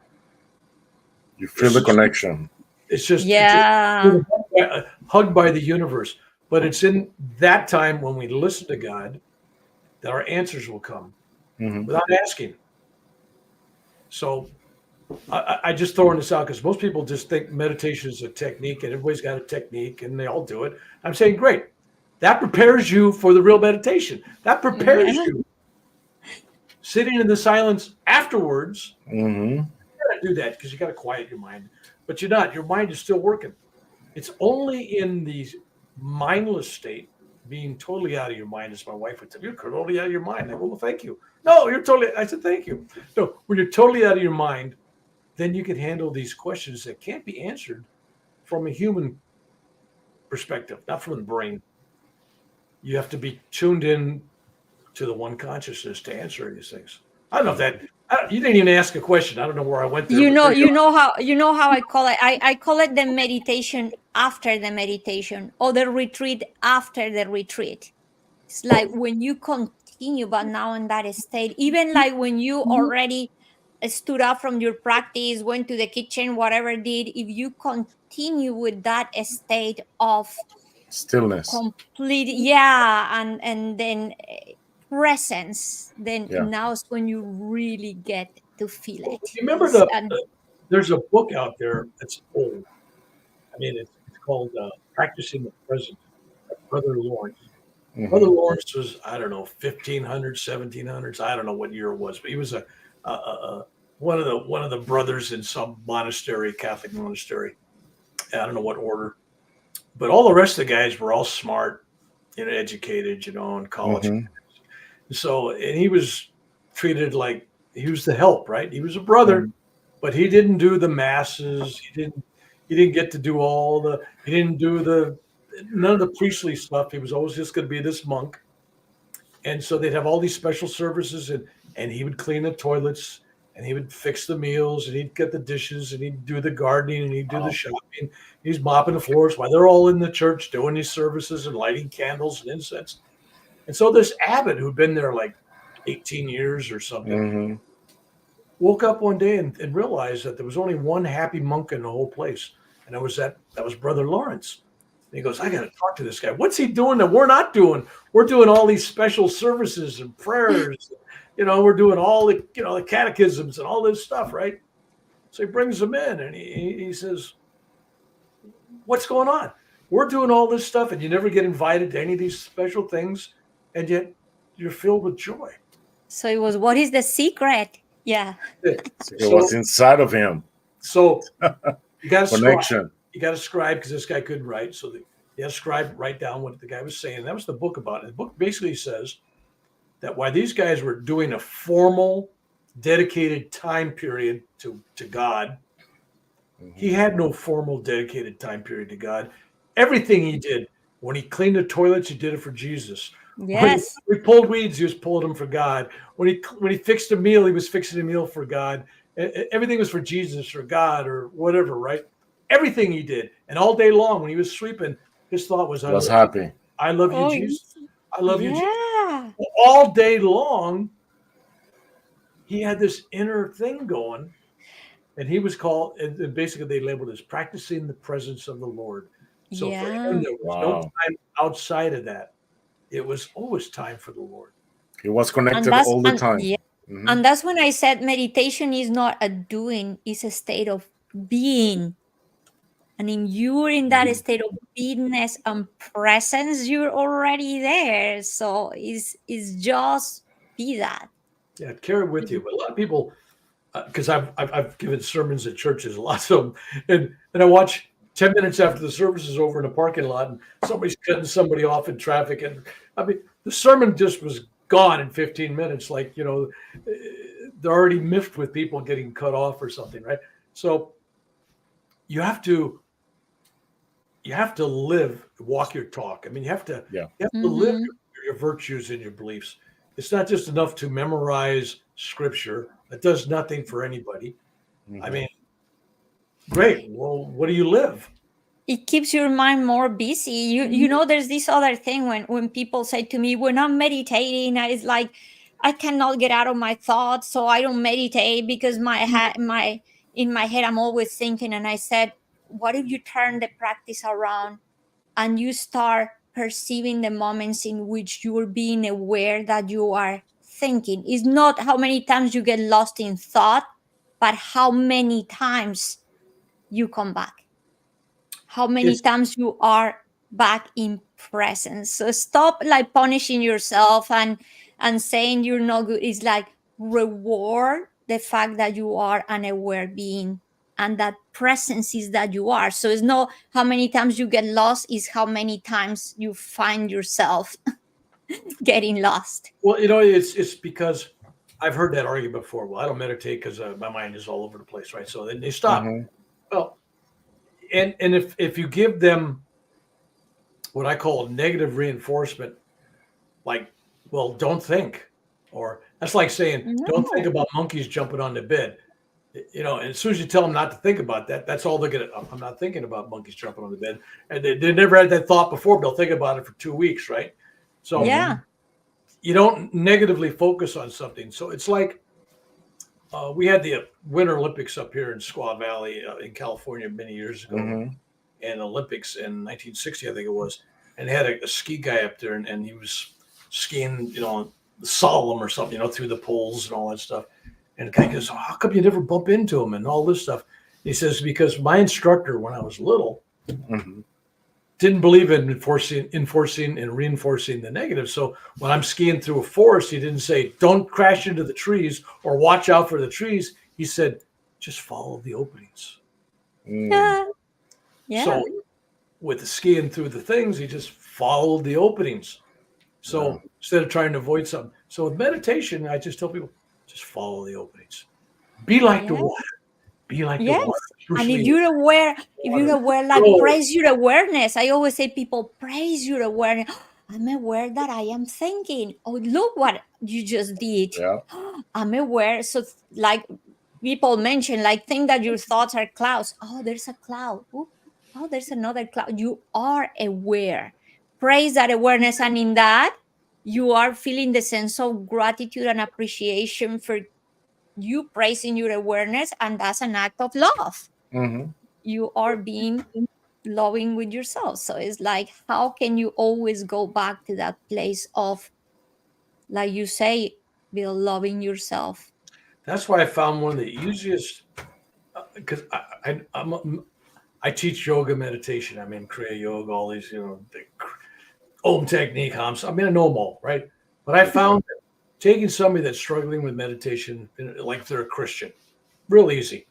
you feel the connection. It's just, hugged by the universe. But it's in that time when we listen to God that our answers will come without asking. So I just throwing this out because most people just think meditation is a technique and everybody's got a technique and they all do it. I'm saying, great. That prepares you for the real meditation. That prepares you. Sitting in the silence afterwards, you got to do that because you got to quiet your mind. But you're not. Your mind is still working. It's only in the mindless state, being totally out of your mind, as my wife would tell me, you're totally out of your mind. I go, well, thank you. No, you're totally. I said, thank you. No, when you're totally out of your mind, then you can handle these questions that can't be answered from a human perspective, not from the brain. You have to be tuned in to the one consciousness to answer these things. I don't know if that you didn't even ask a question. I don't know where I went there. You know how I call it. I call it the meditation after the meditation, or the retreat after the retreat. It's like when you continue, but now in that state, even like when you already stood up from your practice, went to the kitchen, whatever did, if you continue with that state of stillness, complete, and then presence, then Yeah. now is when you really get to feel it. Remember there's a book out there that's old. I mean, it's called Practicing the Present by Brother Lawrence. Brother Lawrence was, I don't know, 1500s, 1700s. I don't know what year it was, but he was one of the brothers in some monastery, Catholic monastery. I don't know what order, but all the rest of the guys were all smart, educated, in college. So, and he was treated like he was the help, right? He was a brother, but he didn't do the masses. He didn't get to do he didn't do none of the priestly stuff. He was always just going to be this monk. And so they'd have all these special services, and he would clean the toilets, and he would fix the meals, and he'd get the dishes, and he'd do the gardening, and he'd do the shopping. He's mopping the floors while they're all in the church doing these services and lighting candles and incense. And so this abbot who'd been there like 18 years or something woke up one day and realized that there was only one happy monk in the whole place. And that was Brother Lawrence. And he goes, I got to talk to this guy. What's he doing that we're not doing? We're doing all these special services and prayers. We're doing all the catechisms and all this stuff, right? So he brings him in and he says, what's going on? We're doing all this stuff and you never get invited to any of these special things, and yet you're filled with joy. So it was, what is the secret? Yeah. It was inside of him. So you got to connection. You got to scribe because this guy couldn't write. So you had to scribe, write down what the guy was saying. That was the book about it. The book basically says that while these guys were doing a formal, dedicated time period to God, he had no formal, dedicated time period to God. Everything he did, when he cleaned the toilets, he did it for Jesus. Yes. When he pulled weeds, he was pulling them for God. When he fixed a meal, he was fixing a meal for God. Everything was for Jesus or God or whatever, right? Everything he did. And all day long, when he was sweeping, his thought was, happy. I love you, Jesus. I love you, Jesus. All day long, he had this inner thing going. And he was called, and basically they labeled it as practicing the presence of the Lord. So for him, there was no time outside of that. It was always time for the Lord. He was connected all the time. Yeah. And that's when I said meditation is not a doing, it's a state of being. And in you're in that state of beingness and presence, you're already there. So it's just be that. Yeah, carry it with you. But a lot of people, because I've given sermons at churches, lots of them, and I watch 10 minutes after the service is over in a parking lot, and somebody's cutting somebody off in traffic, and I mean the sermon just was gone in 15 minutes. Like they're already miffed with people getting cut off or something, right? So you have to walk your talk. I mean, you have to live your virtues and your beliefs. It's not just enough to memorize scripture. That does nothing for anybody. I mean, great. Well, what do you live? It keeps your mind more busy. You know, there's this other thing when people say to me, when I'm meditating, it's like I cannot get out of my thoughts, so I don't meditate because in my head I'm always thinking. And I said, what if you turn the practice around and you start perceiving the moments in which you're being aware that you are thinking? It's not how many times you get lost in thought, but how many times you come back, how many times you are back in presence. So stop like punishing yourself and saying you're not good. It's like reward the fact that you are an aware being, and that presence is that you are. So it's not how many times you get lost, is how many times you find yourself getting lost. Well, it's because I've heard that argument before. Well, I don't meditate because my mind is all over the place, right? So then they stop. Well, and if you give them what I call negative reinforcement, like, well, don't think, or that's like saying, don't think about monkeys jumping on the bed. And as soon as you tell them not to think about that, that's all they're gonna. I'm not thinking about monkeys jumping on the bed, and they never had that thought before. But they'll think about it for 2 weeks, right? So you don't negatively focus on something. So it's like we had the Winter Olympics up here in Squaw Valley in California many years ago, and Olympics in 1960, I think it was, and they had a ski guy up there, and he was skiing, the slalom or something, through the poles and all that stuff. And the guy goes, "Oh, how come you never bump into him?" and all this stuff. He says, "Because my instructor, when I was little, didn't believe in enforcing and reinforcing the negative. So when I'm skiing through a forest, he didn't say, 'Don't crash into the trees' or 'Watch out for the trees.' He said, 'Just follow the openings.'" So with the skiing through the things, he just followed the openings. So instead of trying to avoid something. So with meditation, I just tell people, just follow the openings. Be like the water. Be like the water. And if you're aware, like praise your awareness. I always say, people, praise your awareness. I'm aware that I am thinking. Oh, look what you just did. I'm aware. So like people mention, like, think that your thoughts are clouds. Oh, there's a cloud. Ooh. Oh, there's another cloud. You are aware. Praise that awareness. And in that, you are feeling the sense of gratitude and appreciation for you praising your awareness. And that's an act of love. You are being loving with yourself. So it's like, how can you always go back to that place of, like you say, Bill, loving yourself? That's why I found one of the easiest, because I teach yoga, meditation. I'm in Kriya Yoga, all these, the Om technique, Hams. I mean, I know them all, right? But I found that taking somebody that's struggling with meditation, like they're a Christian, real easy.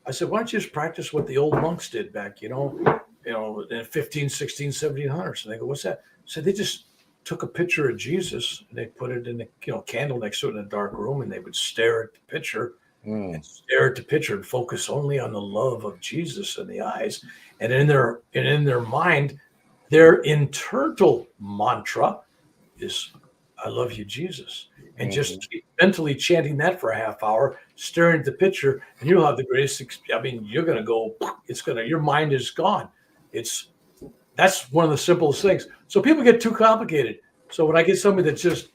I said, why don't you just practice what the old monks did back, in 15, 16, 1700s? And they go, what's that? So they just took a picture of Jesus and they put it in the candle next to it in a dark room, and they would stare at the picture and stare at the picture and focus only on the love of Jesus in the eyes. And in their mind, their internal mantra is, "I love you, Jesus." And just keep mentally chanting that for a half hour, staring at the picture, and you'll have the greatest. You're going to go. Your mind is gone. That's one of the simplest things. So people get too complicated. So when I get somebody that just,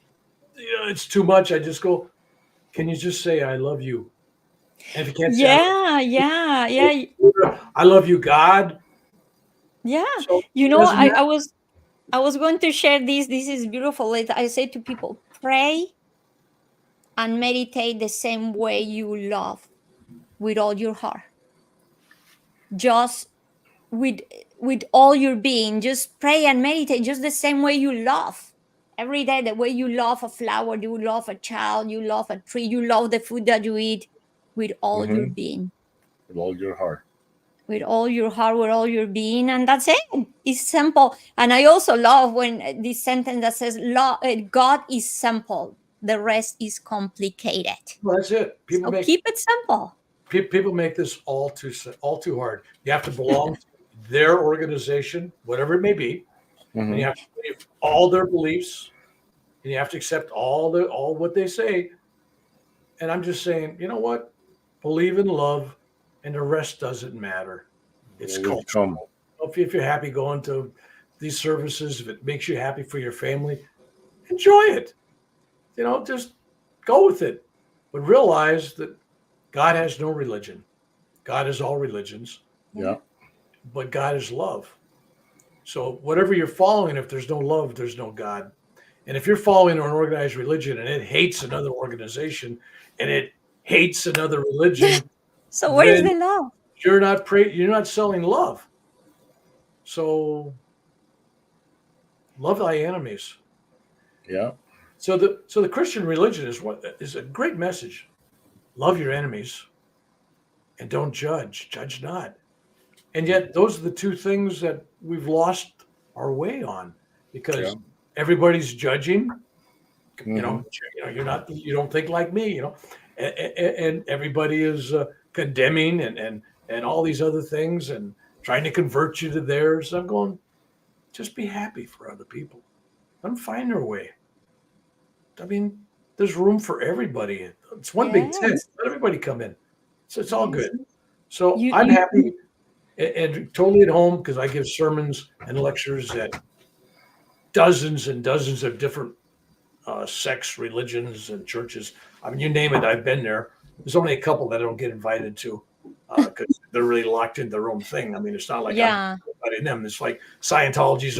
it's too much, I just go, "Can you just say I love you?" And if you can't say, I love you, God. Yeah. So I was going to share this. This is beautiful. I say to people, pray and meditate the same way you love, with all your heart. Just with all your being. Just pray and meditate just the same way you love. Every day, the way you love a flower, you love a child, you love a tree, you love the food that you eat, with all your being. With all your heart. With all your heart, with all your being. And that's it. It's simple. And I also love when this sentence that says, God is simple, the rest is complicated. Well, that's it. Keep it simple. People make this all too hard. You have to belong to their organization, whatever it may be. And you have to believe all their beliefs, and you have to accept all what they say. And I'm just saying, you know what? Believe in love, and the rest doesn't matter. It's culture. If you're happy going to these services, if it makes you happy for your family, enjoy it. Just go with it. But realize that God has no religion. God is all religions. Yeah. But God is love. So whatever you're following, if there's no love, there's no God. And if you're following an organized religion and it hates another organization and it hates another religion, So where is then the love? you're not selling love. So love thy enemies. Yeah. So the Christian religion is a great message. Love your enemies and don't judge. Judge not. And yet those are the two things that we've lost our way on, because everybody's judging. You know, you don't think like me. You know, and everybody is condemning and all these other things and trying to convert you to theirs. I'm going, just be happy for other people. Let them find their way. I mean, there's room for everybody. It's one big tent. Let everybody come in. So it's all good. So I'm happy and totally at home, because I give sermons and lectures at dozens and dozens of different sects, religions, and churches. I mean, you name it, I've been there. There's only a couple that I don't get invited to because they're really locked in their own thing. I mean, it's not like I'm inviting them. It's like Scientology is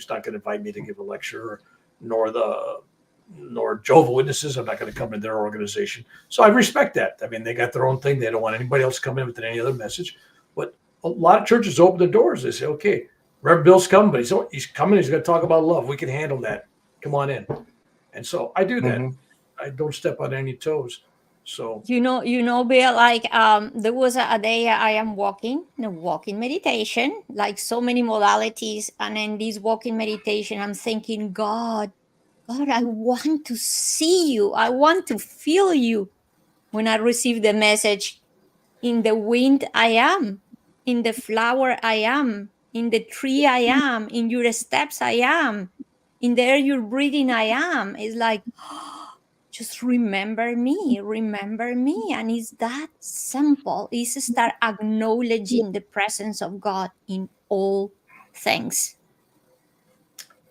not going to invite me to give a lecture, nor Jehovah's Witnesses. I'm not going to come in their organization. So I respect that. I mean, they got their own thing. They don't want anybody else to come in with any other message. But a lot of churches open the doors. They say, okay, Reverend Bill's coming, but he's coming. He's going to talk about love. We can handle that. Come on in. And so I do that. I don't step on any toes. So you know, Bill, like there was a day I am walking meditation, like so many modalities, and in this walking meditation, I'm thinking, God, I want to see you. I want to feel you. When I receive the message, in the wind I am, in the flower I am, in the tree I am, in your steps I am, in the air you're breathing I am. It's like, just remember me. And it's that simple. It's start acknowledging the presence of God in all things.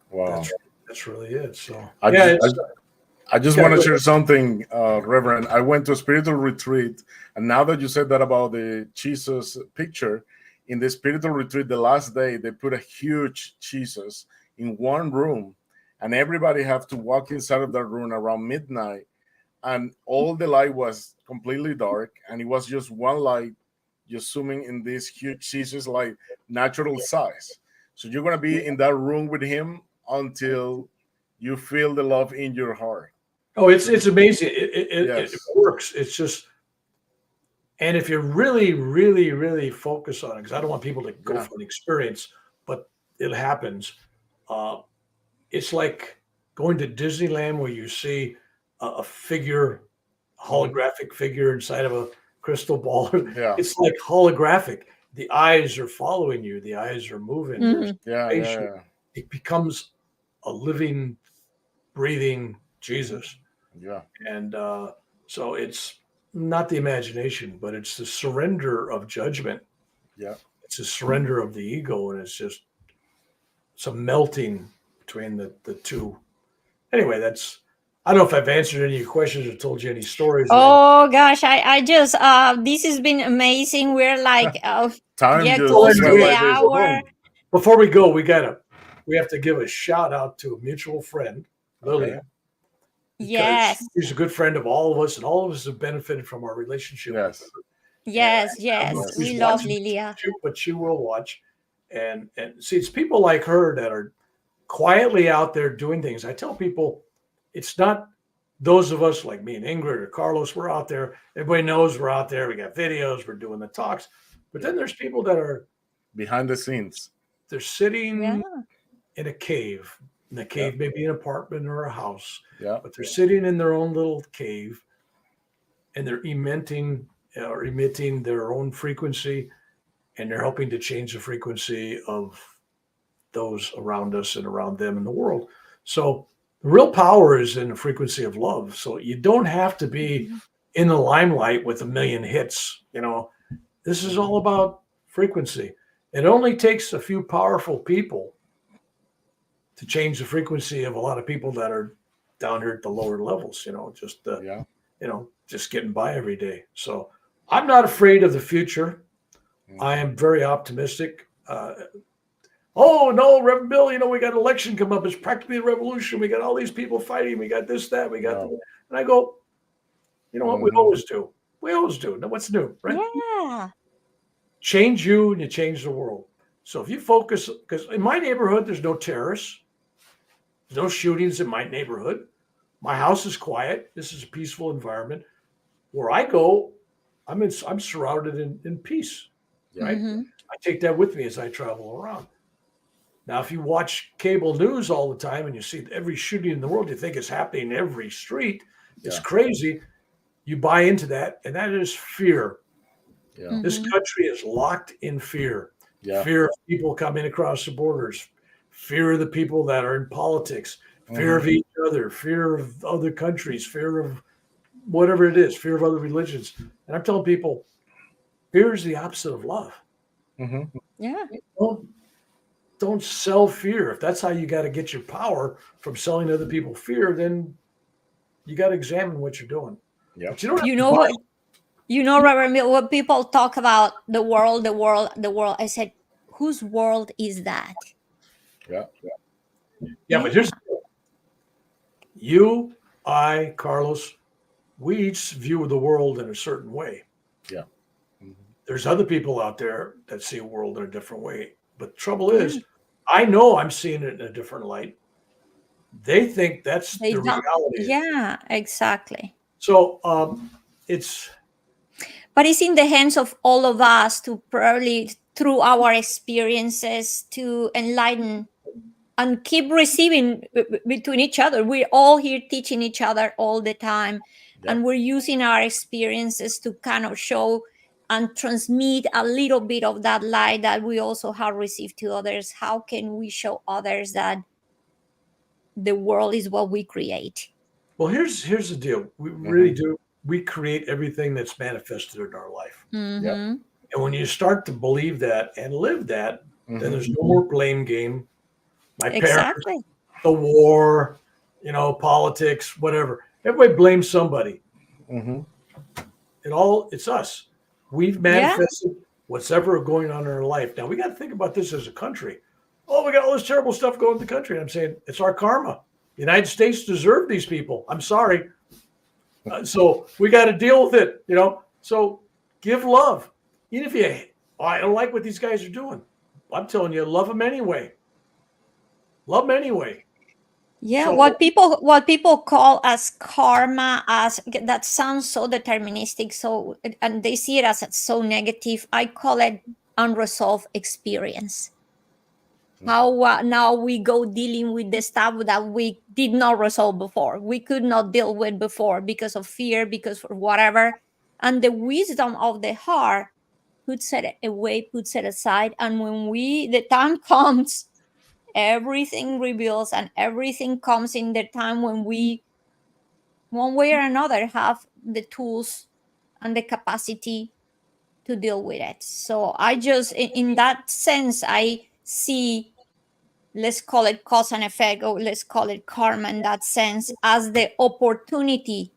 Wow. That's really it. So I just want to share something, Reverend. I went to a spiritual retreat, and now that you said that about the Jesus picture, in the spiritual retreat, the last day, they put a huge Jesus in one room, and everybody have to walk inside of that room around midnight, and all the light was completely dark, and it was just one light, just zooming in this huge Jesus, like natural size. So you're going to be in that room with him until you feel the love in your heart. Oh, it's amazing. It works. It's just, and if you really, really, really focus on it, because I don't want people to go for an experience, but it happens. It's like going to Disneyland where you see a figure, holographic figure inside of a crystal ball. It's like holographic. The eyes are following you. The eyes are moving. It becomes a living, breathing Jesus. And so it's not the imagination, but it's the surrender of judgment. It's a surrender of the ego, and it's a melting between the two. Anyway, I don't know if I've answered any of your questions or told you any stories. Oh gosh, I just this has been amazing. We're like time close to the hour. Before we go, we have to give a shout out to a mutual friend, Lillian. Yes, she's a good friend of all of us, and all of us have benefited from our relationship. Yes, we love Lilia, but she will watch, and see, it's people like her that are quietly out there doing things. I tell people, it's not those of us like me and Ingrid or Carlos. We're out there. Everybody knows we're out there. We got videos. We're doing the talks. But then there's people that are behind the scenes. They're sitting in a cave. In a cave, maybe an apartment or a house. But they're sitting in their own little cave, and they're emitting their own frequency, and they're helping to change the frequency of those around us and around them in the world. So the real power is in the frequency of love. So you don't have to be in the limelight with a million hits. This is all about frequency. It only takes a few powerful people to change the frequency of a lot of people that are down here at the lower levels, just getting by every day. So I'm not afraid of the future. I am very optimistic. Oh no, Reverend Bill, we got an election come up. It's practically a revolution. We got all these people fighting. We got this, that, we got that. And I go, You know what? We always do. We always do. Now, what's new, right? Yeah. Change you and you change the world. So if you focus, because in my neighborhood, there's no terrorists, there's no shootings in my neighborhood. My house is quiet. This is a peaceful environment. Where I go, I'm surrounded in peace, right? I take that with me as I travel around. Now, if you watch cable news all the time and you see every shooting in the world, you think it's happening in every street. It's crazy. You buy into that, and that is fear. Yeah. This country is locked in fear. Fear of people coming across the borders, fear of the people that are in politics, fear of each other, fear of other countries, fear of whatever it is, fear of other religions. And I'm telling people, fear is the opposite of love. Yeah. Don't sell fear. If that's how you got to get your power from selling other people fear, then you got to examine what you're doing. Yeah. You know what? Reverend, what people talk about the world. I said, whose world is that? Yeah. But here's you, I, Carlos, we each view the world in a certain way. Yeah. There's other people out there that see a world in a different way. But the trouble is, I know I'm seeing it in a different light. They think that's the reality. Yeah, exactly. So but it's in the hands of all of us to probably, through our experiences, to enlighten and keep receiving between each other. We're all here teaching each other all the time. And we're using our experiences to kind of show and transmit a little bit of that light that we also have received to others. How can we show others that the world is what we create? Well, here's the deal. We really do. We create everything that's manifested in our life. And when you start to believe that and live that, then there's no more blame game. My parents, the war, politics, whatever. Everybody blames somebody. It's us. We've manifested what's ever going on in our life. Now we got to think about this as a country. Oh, we got all this terrible stuff going in the country. I'm saying it's our karma. The United States deserve these people. I'm sorry. So we got to deal with it, So give love. Even if I don't like what these guys are doing. I'm telling you, love them anyway. Love them anyway. Yeah, so, what people call as karma, as that sounds so deterministic, so, and they see it as so negative. I call it unresolved experience. How now we go dealing with the stuff that we did not resolve before, we could not deal with before because of fear, because of whatever, and the wisdom of the heart puts it away, puts it aside, and when the time comes, everything reveals and everything comes in the time when we, one way or another, have the tools and the capacity to deal with it. So I just, in that sense, I see, let's call it cause and effect, or let's call it karma in that sense, as the opportunity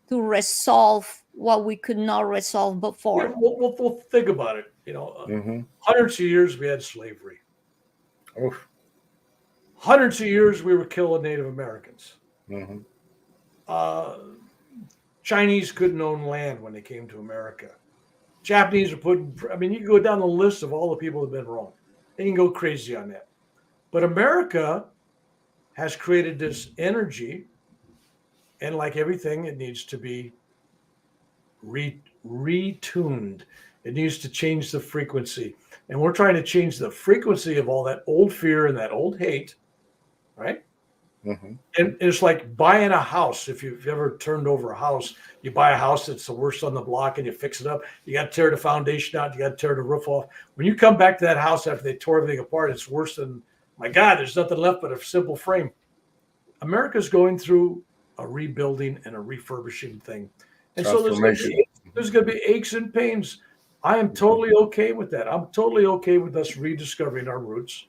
to resolve what we could not resolve before. Yeah, we'll think about it. Hundreds of years we had slavery. Oof. Hundreds of years we were killing Native Americans. Chinese couldn't own land when they came to America. Japanese are putting, you can go down the list of all the people that have been wrong. They can go crazy on that. But America has created this energy, and like everything, it needs to be retuned. It needs to change the frequency. And we're trying to change the frequency of all that old fear and that old hate, right? And it's like buying a house. If you've ever turned over a house, you buy a house that's the worst on the block and you fix it up. You got to tear the foundation out. You got to tear the roof off. When you come back to that house after they tore everything apart, it's worse than, my God, there's nothing left but a simple frame. America's going through a rebuilding and a refurbishing thing. And so there's going to be aches and pains. I am totally okay with that. I'm totally okay with us rediscovering our roots.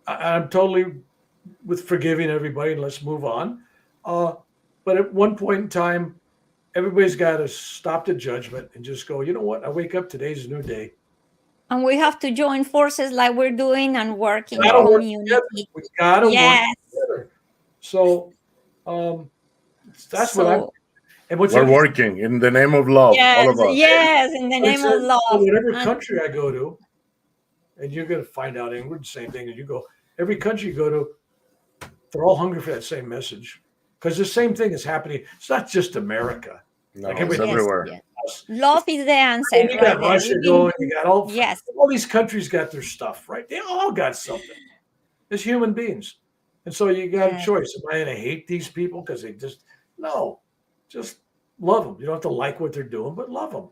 I'm totally with forgiving everybody and let's move on. But at one point in time, everybody's got to stop the judgment and just go, you know what? I wake up, today's a new day. And we have to join forces like we're doing and work in the community. We got to work together. So that's what I'm. And what's we're working in the name of love, all of us. Yes, in the name of love. Whatever country I go to, and you're going to find out, Ingrid, same thing. And you go, every country you go to, they're all hungry for that same message, because the same thing is happening. It's not just America. No, it's everywhere. Yes. Love is the answer. You got Russia going. You got all these countries got their stuff, right? They all got something. As human beings, and so you got a choice. Am I going to hate these people because they just love them? You don't have to like what they're doing, but love them.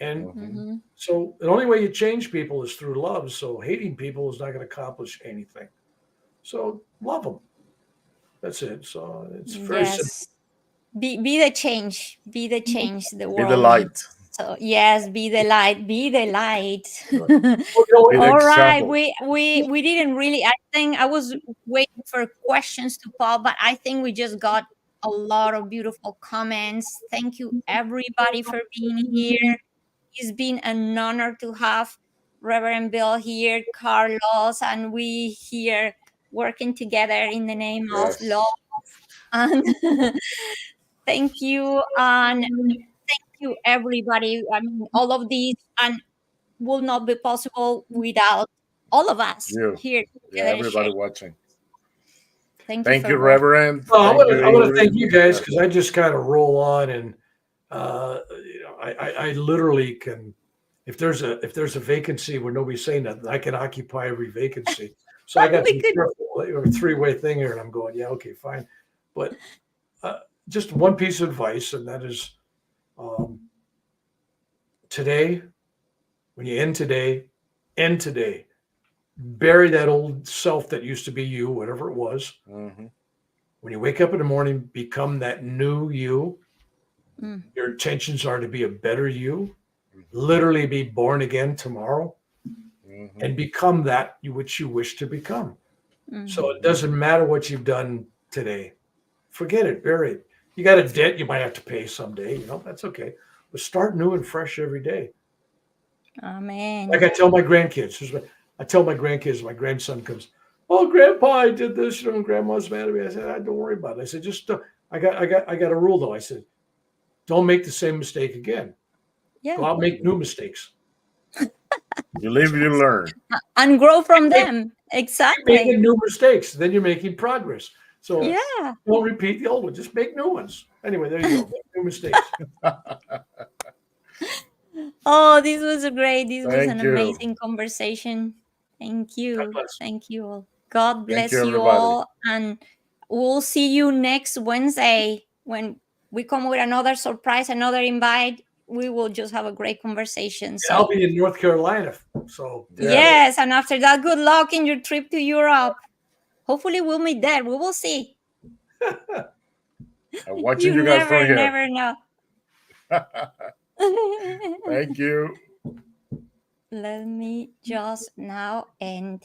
And so the only way you change people is through love. So hating people is not going to accomplish anything. So love them. That's it. So it's very simple. Be the change. Be the change. The world. Be the light. So yes, be the light. Be the light. Be All the right. example. We didn't really. I think I was waiting for questions to pop, but I think we just got a lot of beautiful comments. Thank you everybody for being here. It's been an honor to have Reverend Bill here, Carlos, and we here working together in the name of love. And thank you, and thank you everybody. I mean, all of these and will not be possible without all of us here together. Everybody watching. Thank you, Reverend. I want to thank you guys, because I just kind of roll on, and I literally can. If there's a vacancy where nobody's saying nothing, I can occupy every vacancy. So I got to be careful. A three-way thing here, and I'm going, yeah, okay, fine. But just one piece of advice, and that is, today, when you end today. Bury that old self that used to be you, whatever it was. When you wake up in the morning, become that new you. Your intentions are to be a better you, literally be born again tomorrow, and become that which you wish to become. So it doesn't matter what you've done today. Forget it, bury it. You got a debt you might have to pay someday, that's okay. But start new and fresh every day. Amen. Like I tell my grandkids, my grandson comes, oh, Grandpa, I did this, and Grandma's mad at me. I said, don't worry about it. I said, just, I got a rule though. I said, don't make the same mistake again. Go out and make new mistakes. You live, you learn. And grow from them. Exactly. You're making new mistakes, then you're making progress. So don't repeat the old one, just make new ones. Anyway, there you go. Make new mistakes. Oh, this was great. This was an amazing conversation. Thank you. Thank you all. God bless you all. And we'll see you next Wednesday when we come with another surprise, another invite. We will just have a great conversation. So I'll be in North Carolina. So yes, and after that, good luck in your trip to Europe. Hopefully we'll meet there. We will see. I'm watching you guys from here. Never know. Thank you. Let me just now end.